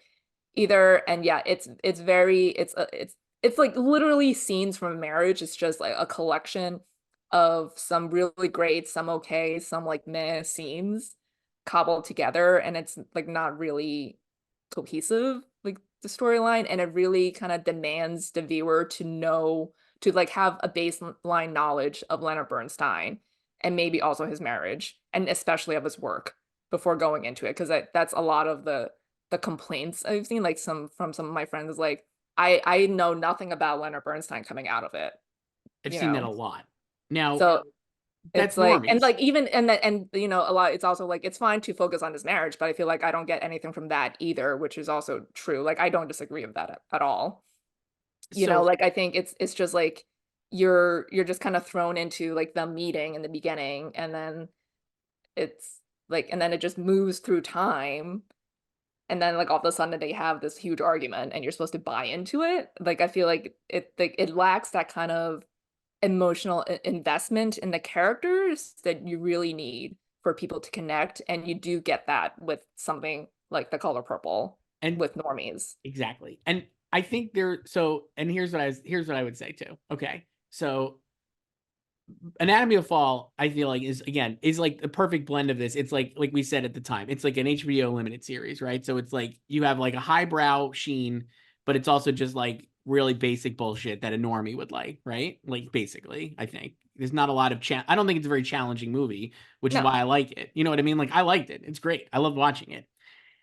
either. And yeah, it's very it's like literally scenes from a marriage. It's just like a collection of some really great, some okay, some like meh scenes cobbled together, and it's like not really cohesive, like the storyline, and it really kind of demands the viewer to know, to like have a baseline knowledge of Leonard Bernstein and maybe also his marriage and especially of his work before going into it, because that's a lot of the complaints I've seen, like some of my friends is like, I know nothing about Leonard Bernstein coming out of it, I've you seen that know. a lot. Now, So it's that's like, and normies. like even and that and a lot, it's also like it's fine to focus on his marriage, but I feel like I don't get anything from that either, which is also true. Like I don't disagree with that at all. So Like I think it's just like you're just kind of thrown into like the meeting in the beginning, and then it's like, and then it just moves through time, and then like all of a sudden they have this huge argument and you're supposed to buy into it. Like I feel like it lacks that kind of emotional investment in the characters that you really need for people to connect, and you do get that with something like The Color Purple and with normies. exactly. And I think and here's what I would say too. Okay. So Anatomy of Fall, I feel like is like the perfect blend of this. It's like we said at the time, it's like an HBO limited series, right? So it's like you have like a highbrow sheen, but it's also just like really basic bullshit that a normie would like, right? Like basically, I think there's not a lot of I don't think it's a very challenging movie, which is No, why I like it. You know what I mean? Like I liked it. It's great. I love watching it.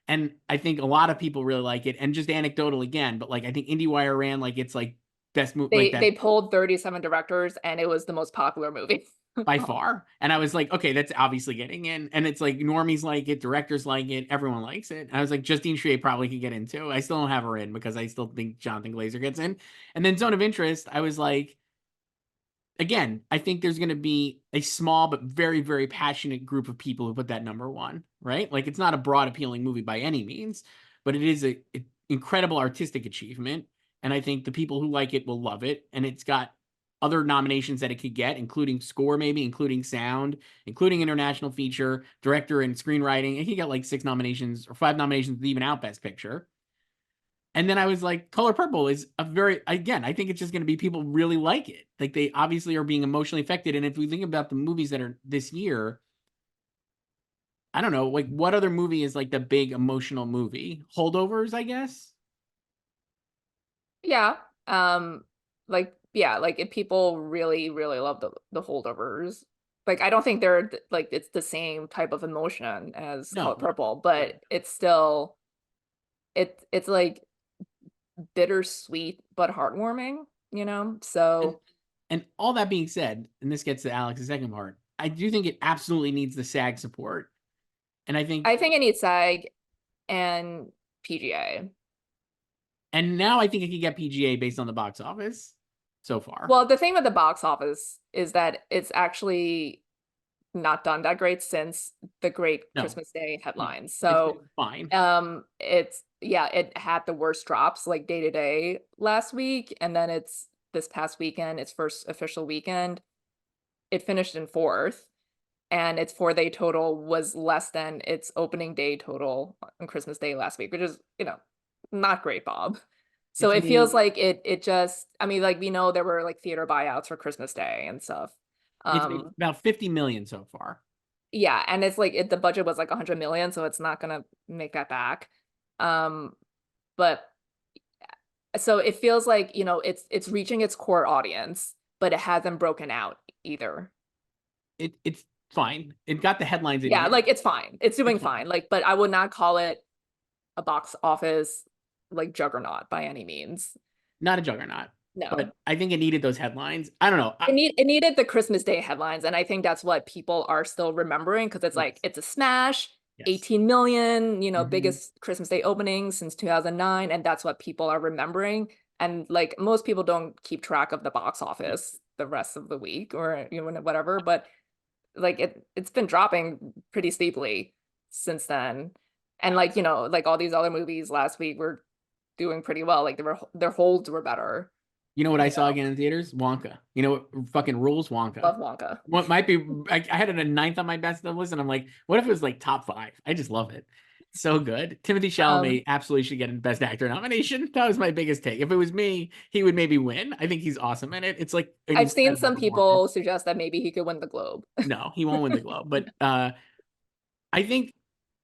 And I think a lot of people really like it. And just anecdotal again, but like I think IndieWire ran like it's like best movie like they that pulled 37 directors and it was the most popular movie. by far. And I was like, okay, that's obviously getting in. And it's like normies like it, directors like it, everyone likes it. And I was like, Justine Triet probably could get into. I still don't have her in because I still think Jonathan Glazer gets in. And then Zone of Interest, I was like, again, I think there's going to be a small but very, very passionate group of people who put that number one, right? Like it's not a broad appealing movie by any means, but it is a incredible artistic achievement. And I think the people who like it will love it. And it's got other nominations that it could get, including score, maybe, including sound, including international feature, director, and screenwriting. It could get like 6 nominations or 5 nominations, even out Best Picture. And then I was like, Color Purple is again, I think it's just going to be people really like it. Like they obviously are being emotionally affected. And if we think about the movies that are this year, I don't know, like what other movie is like the big emotional movie? Holdovers, I guess. Yeah. Like yeah, like if people really really love the holdovers, like I don't think they're like it's the same type of emotion as Color No. Purple, but it's still it's like bittersweet but heartwarming, And so and all that being said, and this gets to Alex's second part, I do think it absolutely needs the SAG support. And I think I think it needs SAG and PGA. and now I think it can get PGA based on the box office so far. Well, the thing with the box office is that it's actually not done that great since the great No, Christmas Day no, headlines. it's So been fine. it's yeah, it had the worst drops like day to day last week, and then it's this past weekend, its first official weekend, it finished in fourth, and its 4-day total was less than its opening day total on Christmas Day last week, which is, not great, Bob. So It's it feels made like it just, I mean, like we know there were like theater buyouts for Christmas Day and stuff. it's made Um, about 50 million so far. yeah, and it's like the budget was like 100 million, so it's not gonna make that back. Um, but so it feels like, it's reaching its core audience, but it hasn't broken out either. It's fine. It got the headlines it Yeah, needed. like it's fine. It's It's doing fine. fine. Like, but I would not call it a box office like juggernaut by any means. Not a juggernaut, No. but I think it needed those headlines. I don't know. It needed the Christmas Day headlines, and I think that's what people are still remembering because it's like Yes, it's a smash, yes. 18 million, Mhm. biggest Christmas Day opening since 2009, and that's what people are remembering. And like most people don't keep track of the box No. office the rest of the week or whatever, but like it's been dropping pretty steeply since then. And like, like all these other movies last week were doing pretty well. Like their holds were better, You know what I you saw know. again in theaters? Wonka. You know what fucking rules? Wonka. Love Wonka. What might be, I had it a ninth on my best of list, and I'm like, what if it was like top five? I just love it. So good. Timothy Um, Chalamet absolutely should get a Best Actor nomination. That was my biggest take. If it was me, he would maybe win. I think he's awesome in it. It's like an I've seen incredible some performance. people suggest that maybe he could win the Globe. No, he won't win the Globe, but I think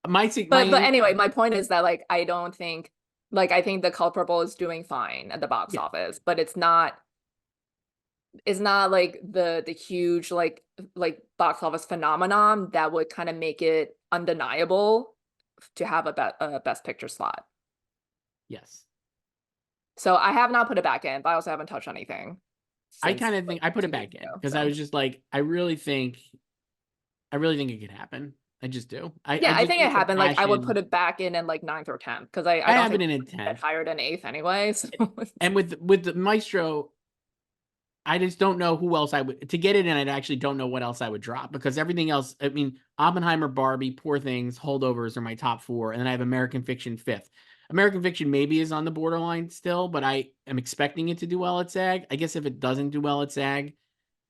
my But my anyway, my point is that like I don't think like I think The Color Purple is doing fine at the box yeah, office, but it's not like the huge like box office phenomenon that would kind of make it undeniable to have a best picture slot. yes. So I have not put it back in, but I also haven't touched anything I since kind of think like I put it 2 weeks back in ago. because I So was just like, I really think it could happen. I just do. I yeah, I just think it think the happened. Like I would passion. put it back in like ninth or 10th because I I don't have it think in a it's get 10th. higher than eighth anyway. So And with the Maestro, I just don't know who else I would to get it in. I actually don't know what else I would drop because everything else. I mean, Oppenheimer, Barbie, Poor Things, Holdovers are my top four, and then I have American Fiction fifth. American Fiction maybe is on the borderline still, but I am expecting it to do well at SAG. I guess if it doesn't do well at SAG,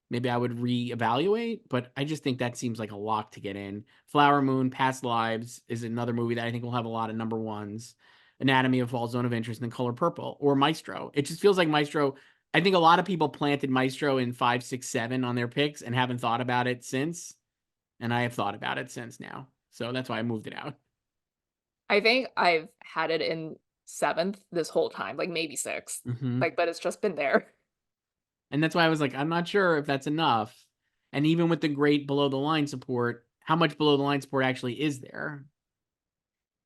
maybe I would reevaluate. But I just think that seems like a lock to get in. Flower Moon, Past Lives is another movie that I think will have a lot of number ones. Anatomy of Fall, Zone of Interest, and Color Purple or Maestro. It just feels like Maestro. I think a lot of people planted Maestro in 5, 6, 7 on their picks and haven't thought about it since. And I have thought about it since now. So that's why I moved it out. I think I've had it in seventh this whole time, like maybe sixth. Mm-hmm. Like, but it's just been there. And that's why I was like, I'm not sure if that's enough. And even with the great below the line support, how much below the line support actually is there?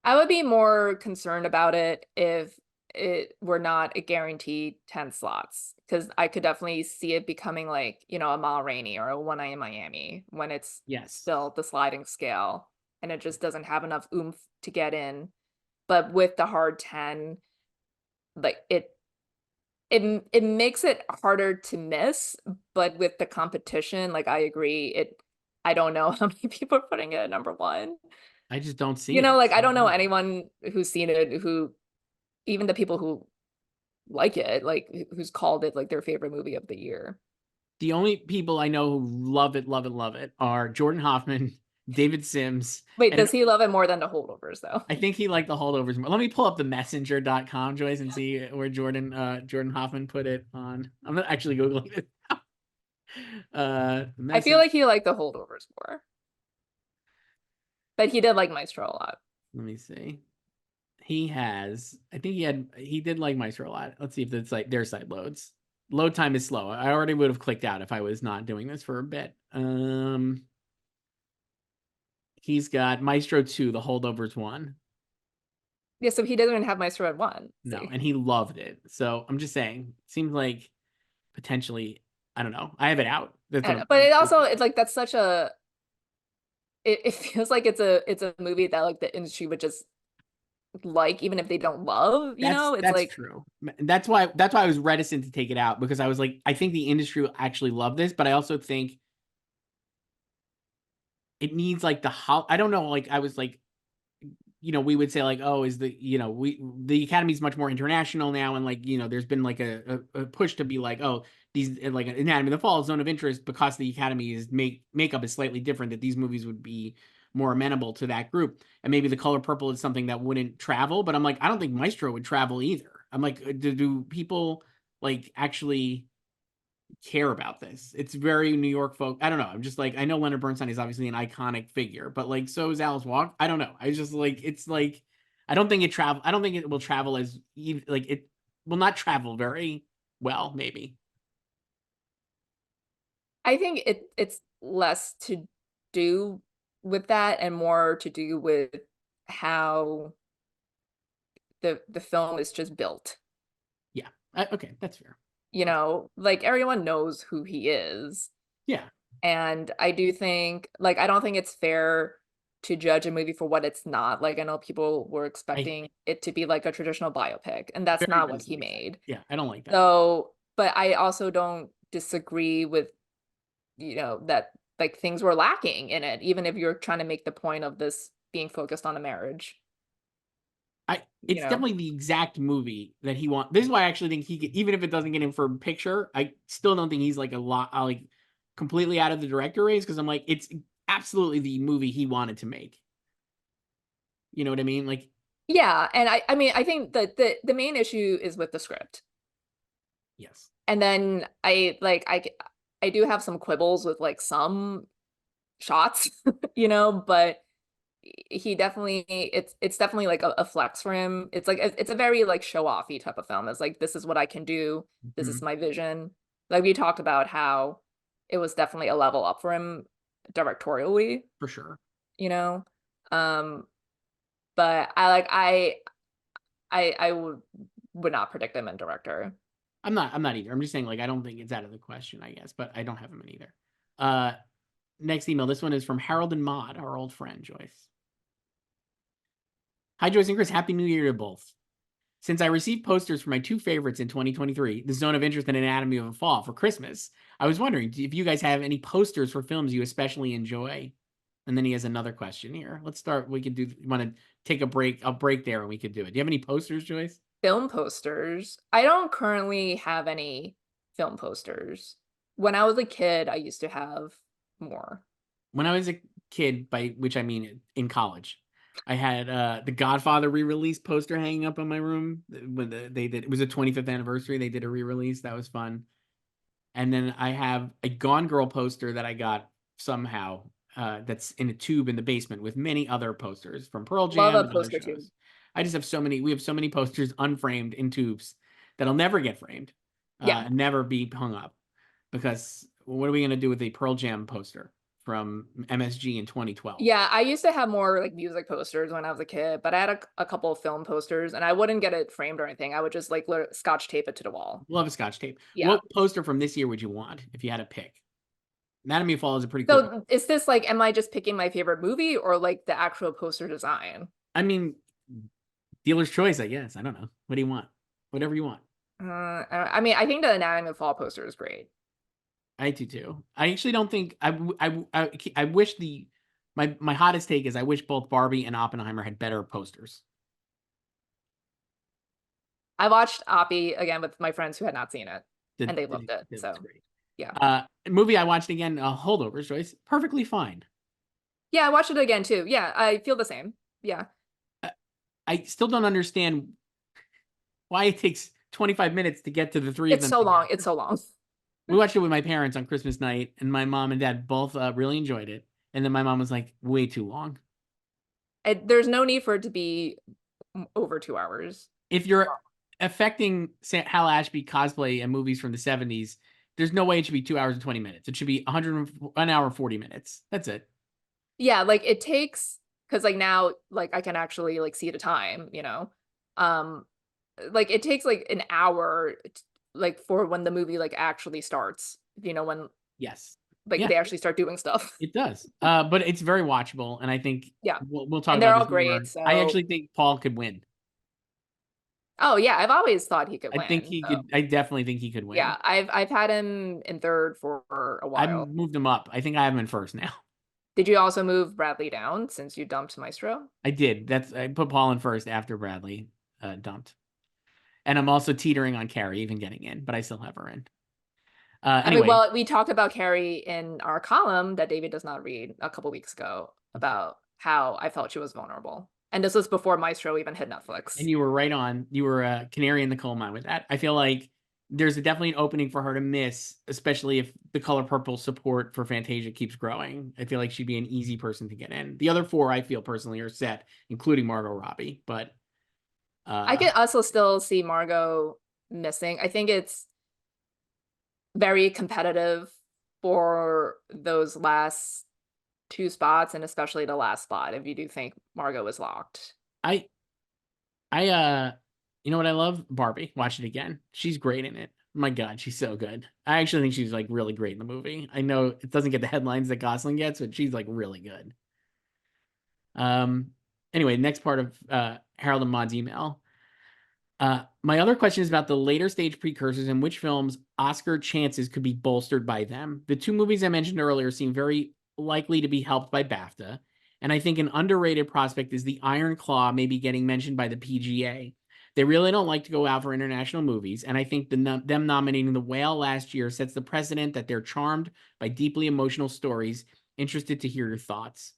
I would be more concerned about it if it were not a guaranteed 10 slots, because I could definitely see it becoming like, a Ma Rainey or a One Eye in Miami when it's Yes. still the sliding scale and it just doesn't have enough oomph to get in. But with the hard 10, like it makes it harder to miss, but with the competition, like I agree, I don't know how many people are putting it at number one. I just don't see it. Like I don't know anyone who's seen it who even the people who like it, like who's called it like their favorite movie of the year. The only people I know who love it, love it, love it are Jordan Hoffman, David Sims, Wait, and does he love it more than the holdovers though? I think he liked the holdovers more. Let me pull up the messenger.com, Joyce, and see where Jordan Hoffman put it on. I'm not actually Googling it. I feel Message. like he liked the holdovers more, but he did like Maestro a lot. Let me see. I think he did like Maestro a lot. Let's see if it's like their site loads. Load time is slow. I already would have clicked out if I was not doing this for a bit. He's got Maestro 2, the holdovers one. Yeah, so he doesn't have Maestro at one. No, See, and he loved it. So I'm just saying, seems like potentially, I don't know. I have it out. That's what I'm but it's like that's such a. It feels like it's a movie that like the industry would just like even if they don't love. It's that's like true. That's why I was reticent to take it out because I was like, I think the industry will actually love this, but I also think it needs like I don't know, like I was like, we would say like, oh, is the Academy's much more international now, and like, there's been like a push to be like, oh, these like Anatomy of the Fall, Zone of Interest, because the Academy is makeup is slightly different, that these movies would be more amenable to that group. And maybe The Color Purple is something that wouldn't travel, but I'm like, I don't think Maestro would travel either. I'm like, do people like actually care about this? It's very New York folk. I don't know. I'm just like, I know Leonard Bernstein is obviously an iconic figure, but like, so is Alice Walk. I don't know. I just like, it's like, I don't think it will travel as like, it will not travel very well, maybe. I think it's less to do with that and more to do with how the film is just built. Yeah. Okay. That's fair. Like everyone knows who he is. Yeah. And I do think, like, I don't think it's fair to judge a movie for what it's not. Like, I know people were I expecting it to be like a traditional biopic, and that's very not what much he like that. made. Yeah. I don't like that. So, but I also don't disagree with, that like things were lacking in it, even if you're trying to make the point of this being focused on a marriage, you It's know? definitely the exact movie that he wants. This is why I actually think he could, even if it doesn't get him for picture, I still don't think he's like a lot like completely out of the director race, because I'm like, it's absolutely the movie he wanted to make. You know what I mean? Like, Yeah, and I mean, I think that the main issue is with the script. yes, And then I do have some quibbles with like some shots, but he definitely it's definitely like a flex for him. It's like it's a very like show-offy type of film. It's like, this is what I can do. This is Mhm. my vision. Like we talked about how it was definitely a level up for him directorially, For sure. you know. Um, but I would not predict him in director. I'm not either. I'm just saying, like, I don't think it's out of the question, I guess, but I don't have him in either. Uh, Next email. This one is from Harold and Maud, our old friend Joyce. Hi, Joyce and Chris. Happy New Year to both. Since I received posters for my two favorites in 2023, The Zone of Interest and Anatomy of a Fall, for Christmas, I was wondering if you guys have any posters for films you especially enjoy. And then he has another question here. Let's start. We could do. You want to take a break? I'll break there and we could do it. Do you have any posters, Joyce? Film posters. I don't currently have any film posters. When I was a kid, I used to have more. When I was a kid, by which I mean in college, I had the Godfather re-release poster hanging up in my room. When they did, it was a 25th anniversary. They did a re-release. That was fun. And then I have a Gone Girl poster that I got somehow, that's in a tube in the basement with many other posters from Pearl Love Jam a and other poster too. shows. I just have so many. We have so many posters unframed in tubes that'll never get framed, Yeah. never be hung up, because what are we going to do with a Pearl Jam poster from MSG in 2012? Yeah, I used to have more like music posters when I was a kid, but I had a couple of film posters and I wouldn't get it framed or anything. I would just like scotch tape it to the wall. Love a Scotch tape. Yeah. What poster from this year would you want if you had to pick? Anatomy of Fall is a pretty cool. So is this like, am I just picking my favorite movie or like the actual poster design? I mean, dealer's choice, I guess. I don't know. What do you want? Whatever you want. I mean, I think the Anatomy of Fall poster is great. I do too. I actually don't think I wish my hottest take is I wish both Barbie and Oppenheimer had better posters. I watched Oppie again with my friends who had not seen it and they loved it. That's So great. yeah. Movie I watched again, Holdovers, Joyce. Perfectly fine. Yeah, I watched it again too. Yeah, I feel the same. Yeah. I still don't understand why it takes 25 minutes to get to the three of It's them so long. together. It's so long. We watched it with my parents on Christmas night, and my mom and dad both really enjoyed it. And then my mom was like, way too long. There's no need for it to be over 2 hours. If you're affecting Hal Ashby cosplay and movies from the 70s, there's no way it should be 2 hours and 20 minutes. It should be 1 hour and 40 minutes. That's it. Yeah, like it takes, because like now like I can actually like see the time, um like it takes like an hour like for when the movie like actually starts, when Yes. like Yeah, they actually start doing stuff. it does. But it's very watchable, and I think Yeah, we'll talk and they're about all this great. more. I So actually think Paul could win. oh yeah, I've always thought he could win. So I definitely think he could win. yeah, I've had him in third for a I've while. moved him up. I think I have him in first now. Did you also move Bradley down since you dumped Maestro? I did. I put Paul in first after Bradley dumped. And I'm also teetering on Carrie even getting in, but I still have her in. I mean, Anyway, well, we talked about Carrie in our column that David does not read a couple weeks ago about how I felt she was vulnerable. And this was before Maestro even hit Netflix. and you were right on. You were a canary in the coal mine with that. I feel like there's definitely an opening for her to miss, especially if the Color Purple support for Fantasia keeps growing. I feel like she'd be an easy person to get in. The other four, I feel personally, are set, including Margot Robbie. But I can also still see Margot missing. I think it's very competitive for those last two spots, and especially the last spot, if you do think Margot is locked. I, you know what I love? Barbie. Watch it again. She's great in it. My God, she's so good. I actually think she's like really great in the movie. I know it doesn't get the headlines that Gosling gets, but she's like really good. Anyway, next part of Harold and Maud's email. My other question is about the later stage precursors and which films Oscar chances could be bolstered by them. The two movies I mentioned earlier seem very likely to be helped by BAFTA, and I think an underrated prospect is the Iron Claw maybe getting mentioned by the PGA. They really don't like to go out for international movies, and I think them nominating The Whale last year sets the precedent that they're charmed by deeply emotional stories. Interested to hear your thoughts.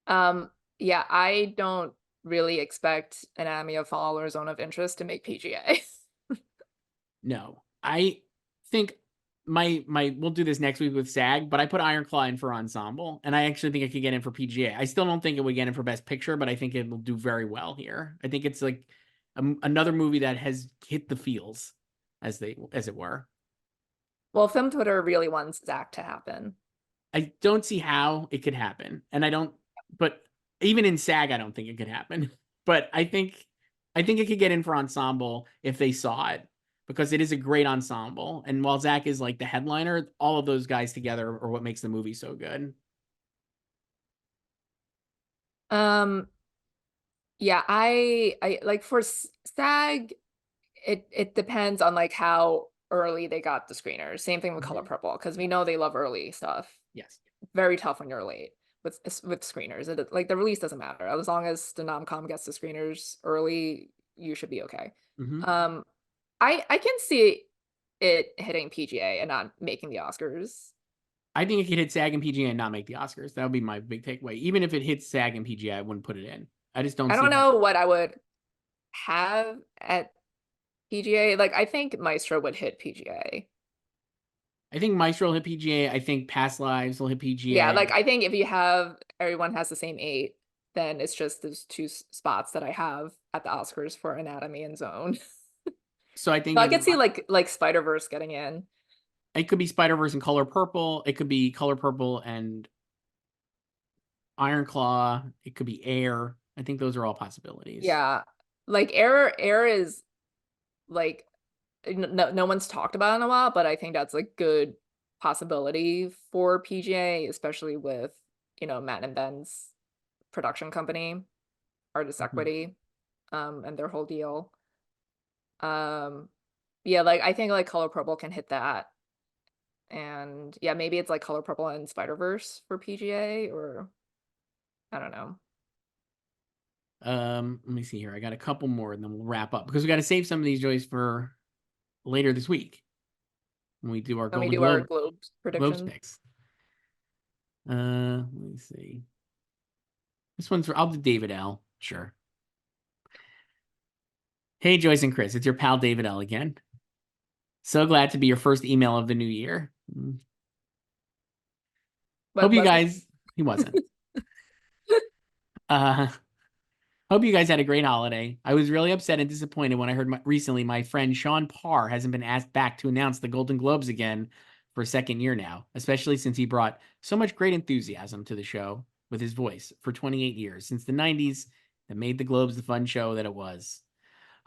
Yeah, I don't really expect Anatomy of Fall or Zone of Interest to make PGA. No, I think my we'll do this next week with SAG, but I put Iron Claw in for ensemble, and I actually think it could get in for PGA. I still don't think it would get in for Best Picture, but I think it will do very well here. I think it's like another movie that has hit the feels, as it were. Well, Film Twitter really wants Zach to happen. I don't see how it could happen, and I don't. But even in SAG, I don't think it could happen. But I think it could get in for ensemble if they saw it, because it is a great ensemble. And while Zach is like the headliner, all of those guys together are what makes the movie so good. Yeah, I like for SAG, it depends on like how early they got the screeners. Same thing with Color Purple, because we know they love early stuff. Yes. Very tough when you're late with screeners. Like the release doesn't matter. As long as the nom-com gets the screeners early, you should be okay. Mm-hmm. I can see it hitting PGA and not making the Oscars. I think it could hit SAG and PGA and not make the Oscars. That would be my big takeaway. Even if it hits SAG and PGA, I wouldn't put it in. I just don't I see don't how. know what I would have at PGA. Like I think Maestro would hit PGA. I think Maestro will hit PGA. I think Past Lives will hit Yeah, PGA. like I think if you have everyone has the same 8, then it's just those two spots that I have at the Oscars for Anatomy and Zone. So I So think I could see like Spider-Verse getting in. it could be Spider-Verse and Color Purple. It could be Color Purple and Iron Claw. It could be Air. I think those are all possibilities. Yeah. Like Air is like no one's talked about it in a while, but I think that's a good possibility for PGA, especially with, Matt and Ben's production company, Artist Equity, and their whole deal. Yeah, like I think like Color Purple can hit that. And yeah, maybe it's like Color Purple and Spider-Verse for PGA, or I don't know. Let me see here. I got a couple more and then we'll wrap up because we got to save some of these, Joyce, for later this week when we do our When we Golden do our Globes prediction. picks. Let me see. This one's I'll do David L. Sure. Hey, Joyce and Chris, it's your pal David L. again. So glad to be your first email of the new year. Hope you guys. He wasn't. uh Hope you guys had a great holiday. I was really upset and disappointed when I heard recently my friend Sean Parr hasn't been asked back to announce the Golden Globes again for a second year now, especially since he brought so much great enthusiasm to the show with his voice for 28 years, since the 90s, that made the Globes the fun show that it was.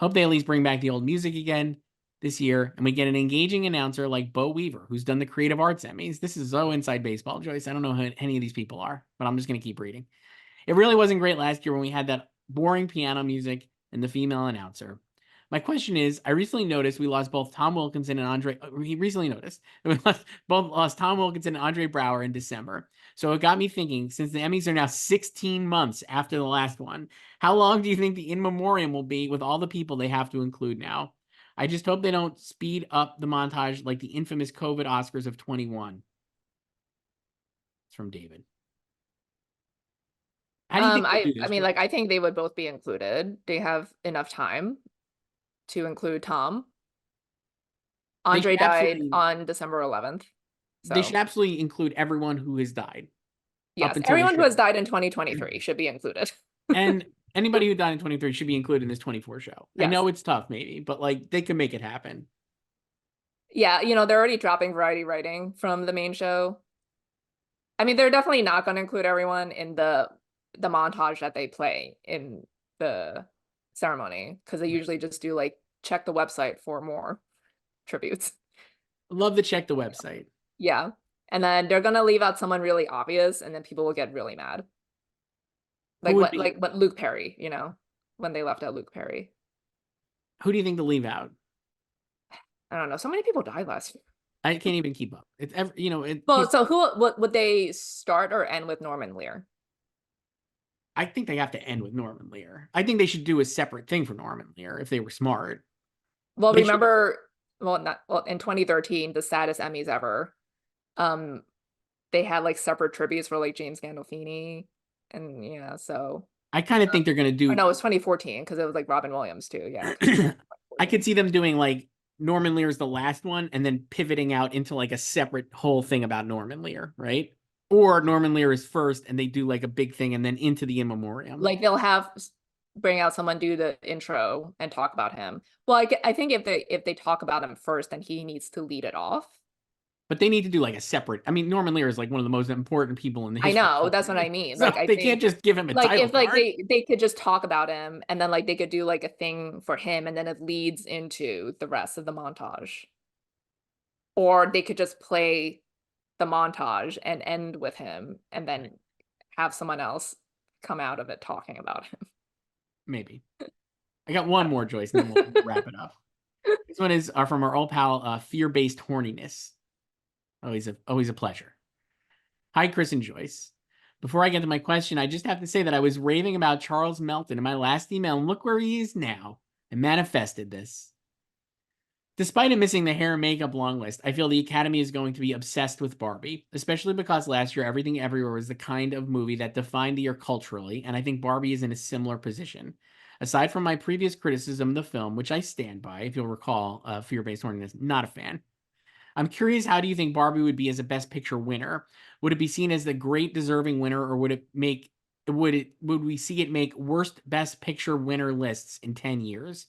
Hope they at least bring back the old music again this year, and we get an engaging announcer like Bo Weaver, who's done the Creative Arts Emmys. This is so inside baseball, Joyce. I don't know who any of these people are, but I'm just going to keep reading. It really wasn't great last year when we had that boring piano music and the female announcer. My question is, I recently noticed we lost both Tom Wilkinson and Andre. We recently noticed that we lost Tom Wilkinson and Andre Brower in December. So it got me thinking, since the Emmys are now 16 months after the last one, how long do you think the in memoriam will be with all the people they have to include now? I just hope they don't speed up the montage like the infamous COVID Oscars of 21. It's from David. How do you think they'll do I this, mean, Joyce? like, I think they would both be included. They have enough time to include Tom. They should Andre died absolutely on December 11th. they should So, absolutely include everyone who has died up yes, until the everyone who show. has died in 2023 should be included. And anybody who died in 23 should be included in this 24 show. I Yes. know it's tough, maybe, but like they can make it happen. Yeah, they're already dropping variety writing from the main show. I mean, they're definitely not going to include everyone in the montage that they play in the ceremony because they usually just do like check the website for more tributes. Love to check the website. Yeah. And then they're gonna leave out someone really obvious and then people will get really mad. Who would be? Like what Luke Perry, when they left out Luke Perry. Who do you think to leave out? I don't know. So many people died last year. I can't even keep up. It's ever, Well, so what would they start or end with Norman Lear? I think they have to end with Norman Lear. I think they should do a separate thing for Norman Lear if they were smart. Well, They should. remember, in 2013, the saddest Emmys ever. Um, they had like separate tributes for like James Gandolfini, and yeah, so I kind of think they're going to or do. no, it was 2014 because it was like Robin Williams too. Yeah, I could see them doing like Norman Lear's the last one and then pivoting out into like a separate whole thing about Norman Lear, right? Or Norman Lear is first and they do like a big thing and then into the in memoriam. like they'll bring out someone do the intro and talk about him. Well, I think if they talk about him first, then he needs to lead it off. But they need to do like a separate. I mean, Norman Lear is like one of the most important people in the I history. know, that's what I mean. So Like I they think can't just give him a like title if like card. they could just talk about him and then like they could do like a thing for him and then it leads into the rest of the montage. Or they could just play the montage and end with him and then have someone else come out of it talking about him. Maybe. I got one more, Joyce, and then we'll wrap it up. This one is from our old pal, Fear-Based Horniness. Always a pleasure. Hi, Chris and Joyce. Before I get to my question, I just have to say that I was raving about Charles Melton in my last email, and look where he is now. I manifested this. Despite him missing the hair and makeup long list, I feel the Academy is going to be obsessed with Barbie, especially because last year Everything Everywhere was the kind of movie that defined the year culturally, and I think Barbie is in a similar position. Aside from my previous criticism of the film, which I stand by, if you'll recall, Fear-Based Horniness, not a fan. I'm curious, how do you think Barbie would be as a Best Picture winner? Would it be seen as the great deserving winner, or would we see it make worst Best Picture winner lists in 10 years?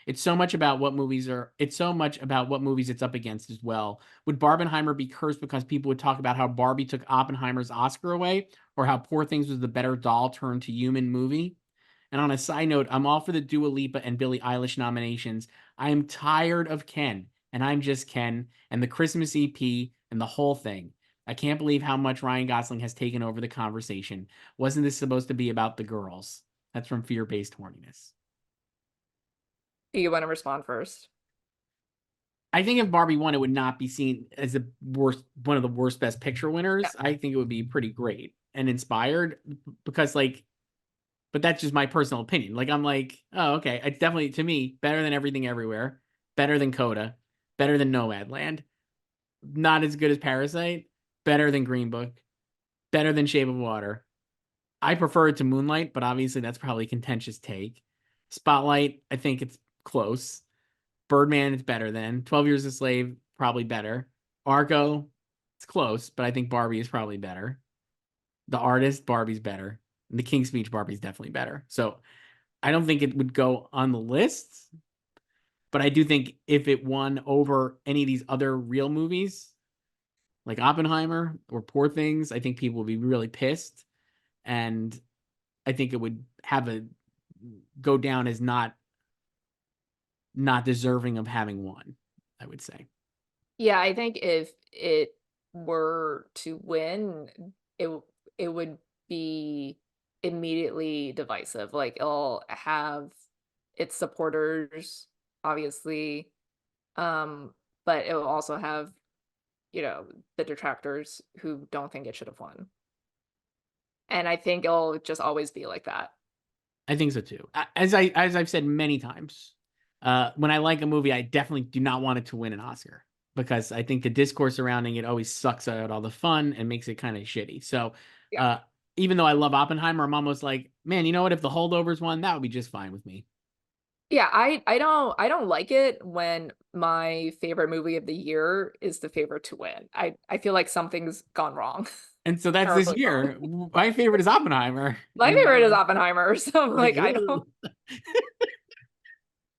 It's so much about what movies it's up against as well. Would Barbenheimer be cursed because people would talk about how Barbie took Oppenheimer's Oscar away, or how Poor Things was the better doll turned to human movie? And on a side note, I'm all for the Dua Lipa and Billie Eilish nominations. I am tired of Ken, and I'm just Ken, and the Christmas EP, and the whole thing. I can't believe how much Ryan Gosling has taken over the conversation. Wasn't this supposed to be about the girls? That's from Fear-Based Horniness. Do you want to respond first? I think if Barbie won, it would not be seen as one of the worst Best Picture winners. Yeah. I think it would be pretty great and inspired because, but that's just my personal opinion. Like, I'm like, oh, okay. It's definitely, to me, better than Everything Everywhere, better than Coda, better than Nomadland, not as good as Parasite, better than Green Book, better than Shape of Water. I prefer it to Moonlight, but obviously that's probably a contentious take. Spotlight, I think it's close. Birdman, it's better than. 12 Years a Slave, probably better. Argo, it's close, but I think Barbie is probably better. The Artist, Barbie's better. And The King's Speech, Barbie's definitely better. So I don't think it would go on the list, but I do think if it won over any of these other real movies, like Oppenheimer or Poor Things, I think people would be really pissed. And I think it would go down as not deserving of having won, I would say. Yeah, I think if it were to win, it would be immediately divisive. Like it'll have its supporters obviously. But it will also have, the detractors who don't think it should have won. And I think it'll just always be like that. I think so too. As I've said many times, when I like a movie, I definitely do not want it to win an Oscar because I think the discourse surrounding it always sucks out all the fun and makes it kind of shitty. So, Yeah. uh, even though I love Oppenheimer, I'm almost like, man, you know what? If the Holdovers won, that would be just fine with me. Yeah, I don't like it when my favorite movie of the year is the favorite to win. I feel like something's gone wrong. And so that's this Terribly wrong. year. My favorite is Oppenheimer, My and favorite is Oppenheimer, so I'm like, like I don't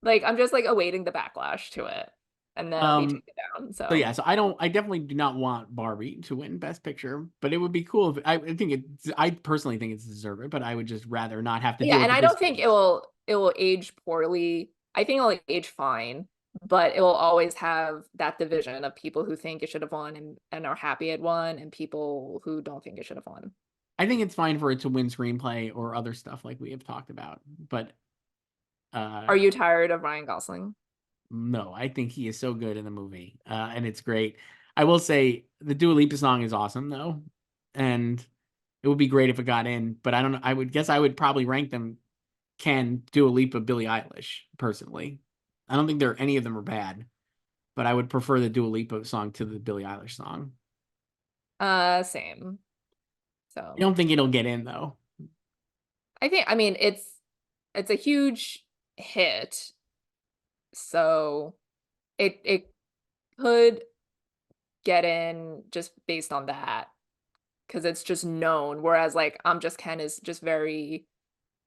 like I'm just like awaiting the backlash to it and then I'll be um. taken down. So So yeah, so I definitely do not want Barbie to win Best Picture, but it would be cool if I think I personally think it's deserved, but I would just rather not have to yeah, deal with and the I don't think it discourse. will age poorly. I think it'll age fine, but it will always have that division of people who think it should have won and are happy it won, and people who don't think it should have won. I think it's fine for it to win screenplay or other stuff like we have talked about, but Are uh you tired of Ryan Gosling? no, I think he is so good in the movie, and it's great. I will say the Dua Lipa song is awesome though, and it would be great if it got in, but I don't know. I would guess I would probably rank them Ken, Dua Lipa, Billie Eilish personally. I don't think any of them are bad, but I would prefer the Dua Lipa song to the Billie Eilish song. Same. I So don't think it'll get in though. I mean it's a huge hit, so it could get in just based on that because it's just known. Whereas like I'm Just Ken is just very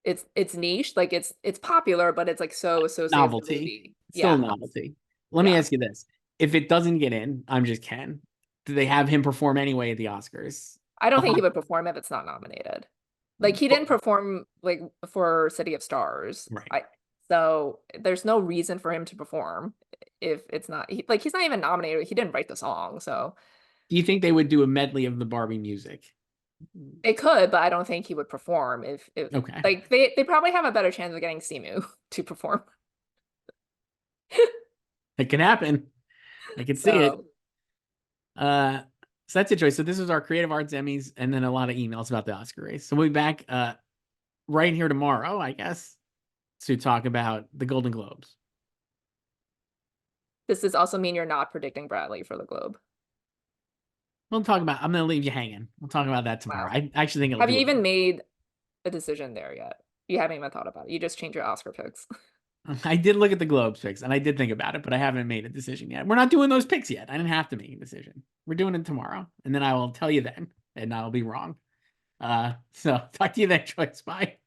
it's niche, like it's popular, but it's like so associated with the Novelty. movie. It's still a Yeah, novelty. Let me yeah. ask you this. If it doesn't get in, I'm just Ken. Do they have him perform anyway at the Oscars? I don't think he Uh-huh. would perform if it's not nominated. Like he didn't perform like for City of Stars. Right. So there's no reason for him to perform if it's not like he's not even nominated. He didn't write the song, so Do you think they would do a medley of the Barbie music? they could, but I don't think he would perform if Okay. like they probably have a better chance of getting Simu to perform. It can happen. I can see it. So Uh, so that's it, Joyce. So this is our Creative Arts Emmys, and then a lot of emails about the Oscar race. So we'll be back right here tomorrow, I guess, to talk about the Golden Globes. does this also mean you're not predicting Bradley for the Globe? We'll talk about. I'm gonna leave you hanging. We'll talk about that tomorrow. Wow. I actually think it'll Have do you it. even made a decision there yet? You haven't even thought about it. You just changed your Oscar picks. I did look at the Globes picks, and I did think about it, but I haven't made a decision yet. We're not doing those picks yet. I didn't have to make a decision. We're doing it tomorrow, and then I will tell you then, and I'll be wrong. So talk to you then, Joyce. Bye.